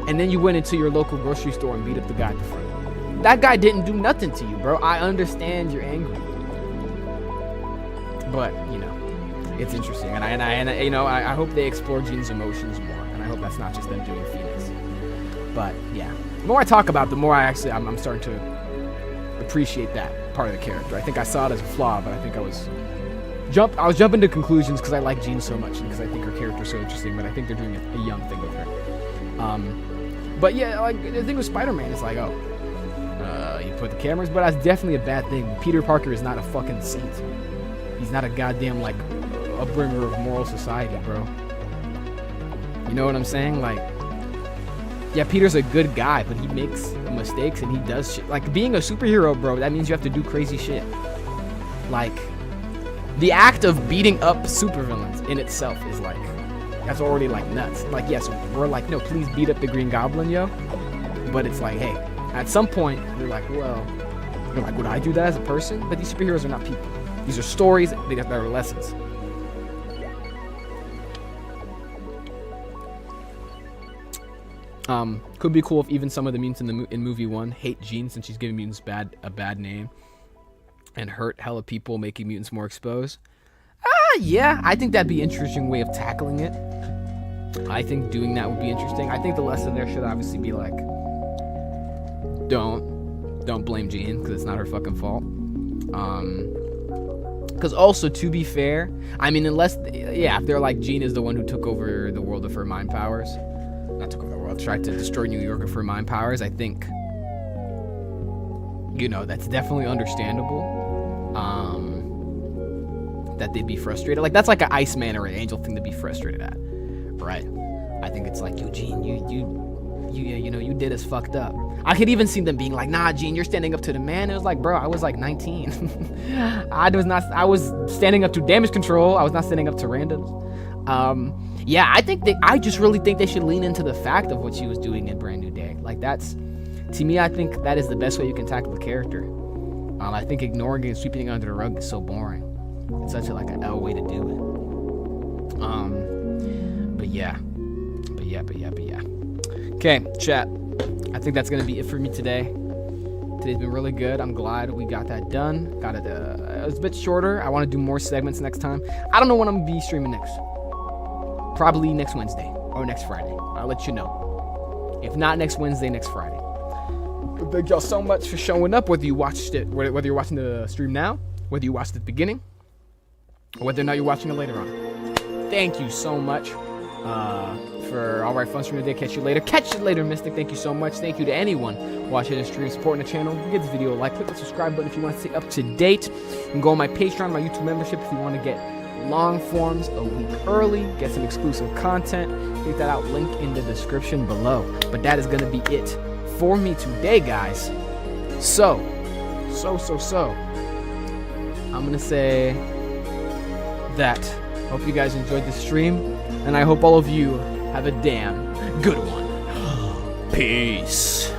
and then you went into your local grocery store and beat up the guy at the front. That guy didn't do nothing to you, bro. I understand you're angry, but you know, it's interesting, and I hope they explore Jean's emotions more, and I hope that's not just them doing Phoenix. But yeah, the more I talk about it, the more I'm starting to appreciate that part of the character. I think I saw it as a flaw, but I think I was jumping to conclusions because I like Jean so much and because I think her character's so interesting. But I think they're doing a young thing with her. But yeah, like the thing with Spider-Man is like, you put the cameras, but that's definitely a bad thing. Peter Parker is not a fucking saint. He's not a goddamn like upbringer of moral society, bro. You know what I'm saying? Like, yeah, Peter's a good guy, but he makes mistakes and he does shit. Like, being a superhero, bro, that means you have to do crazy shit. Like, the act of beating up supervillains in itself is like, that's already like nuts. Like, yes, we're like, no, please beat up the Green Goblin, yo. But it's like, hey, at some point, you're like, well, would I do that as a person? But these superheroes are not people. These are stories, they are lessons. Could be cool if even some of the mutants in movie 1 hate Jean since she's giving mutants a bad name and hurt hella people, making mutants more exposed. Yeah, I think that'd be an interesting way of tackling it. I think doing that would be interesting. I think the lesson there should obviously be like, don't blame Jean because it's not her fucking fault. Because also, to be fair, I mean, if they're like, Jean is the one who took over the world of her mind powers. Not took over the world, tried to destroy New York with her mind powers. I think, you know, that's definitely understandable. That they'd be frustrated. Like, that's like an Iceman or an Angel thing to be frustrated at, right? I think it's like, yo, Jean, you did us fucked up. I could even see them being like, nah, Jean, you're standing up to the man. It was like, bro, I was like 19. I was standing up to damage control. I was not standing up to randoms. Yeah, I just really think they should lean into the fact of what she was doing in Brand New Day. Like, that's, to me, I think that is the best way you can tackle the character. I think ignoring it and sweeping it under the rug is so boring. It's such an L way to do it. But yeah. Okay, chat. I think that's gonna be it for me today. Today's been really good. I'm glad we got that done. Got it. It was a bit shorter. I want to do more segments next time. I don't know when I'm gonna be streaming next. Probably next Wednesday or next Friday. I'll let you know. If not next Wednesday, next Friday. But thank y'all so much for showing up. Whether you're watching the stream now, whether you watched it at the beginning, or whether or not you're watching it later on. Thank you so much. For Alright Fun Stream today. Catch you later, Mystic. Thank you so much. Thank you to anyone watching the stream, supporting the channel. Give this video a like, click the subscribe button if you want to stay up to date. You can go on my Patreon, my YouTube membership if you want to get long forms a week early, get some exclusive content. Check that out, link in the description below. But that is going to be it for me today, guys. So I'm going to say that hope you guys enjoyed the stream, and I hope all of you have a damn good one. Peace.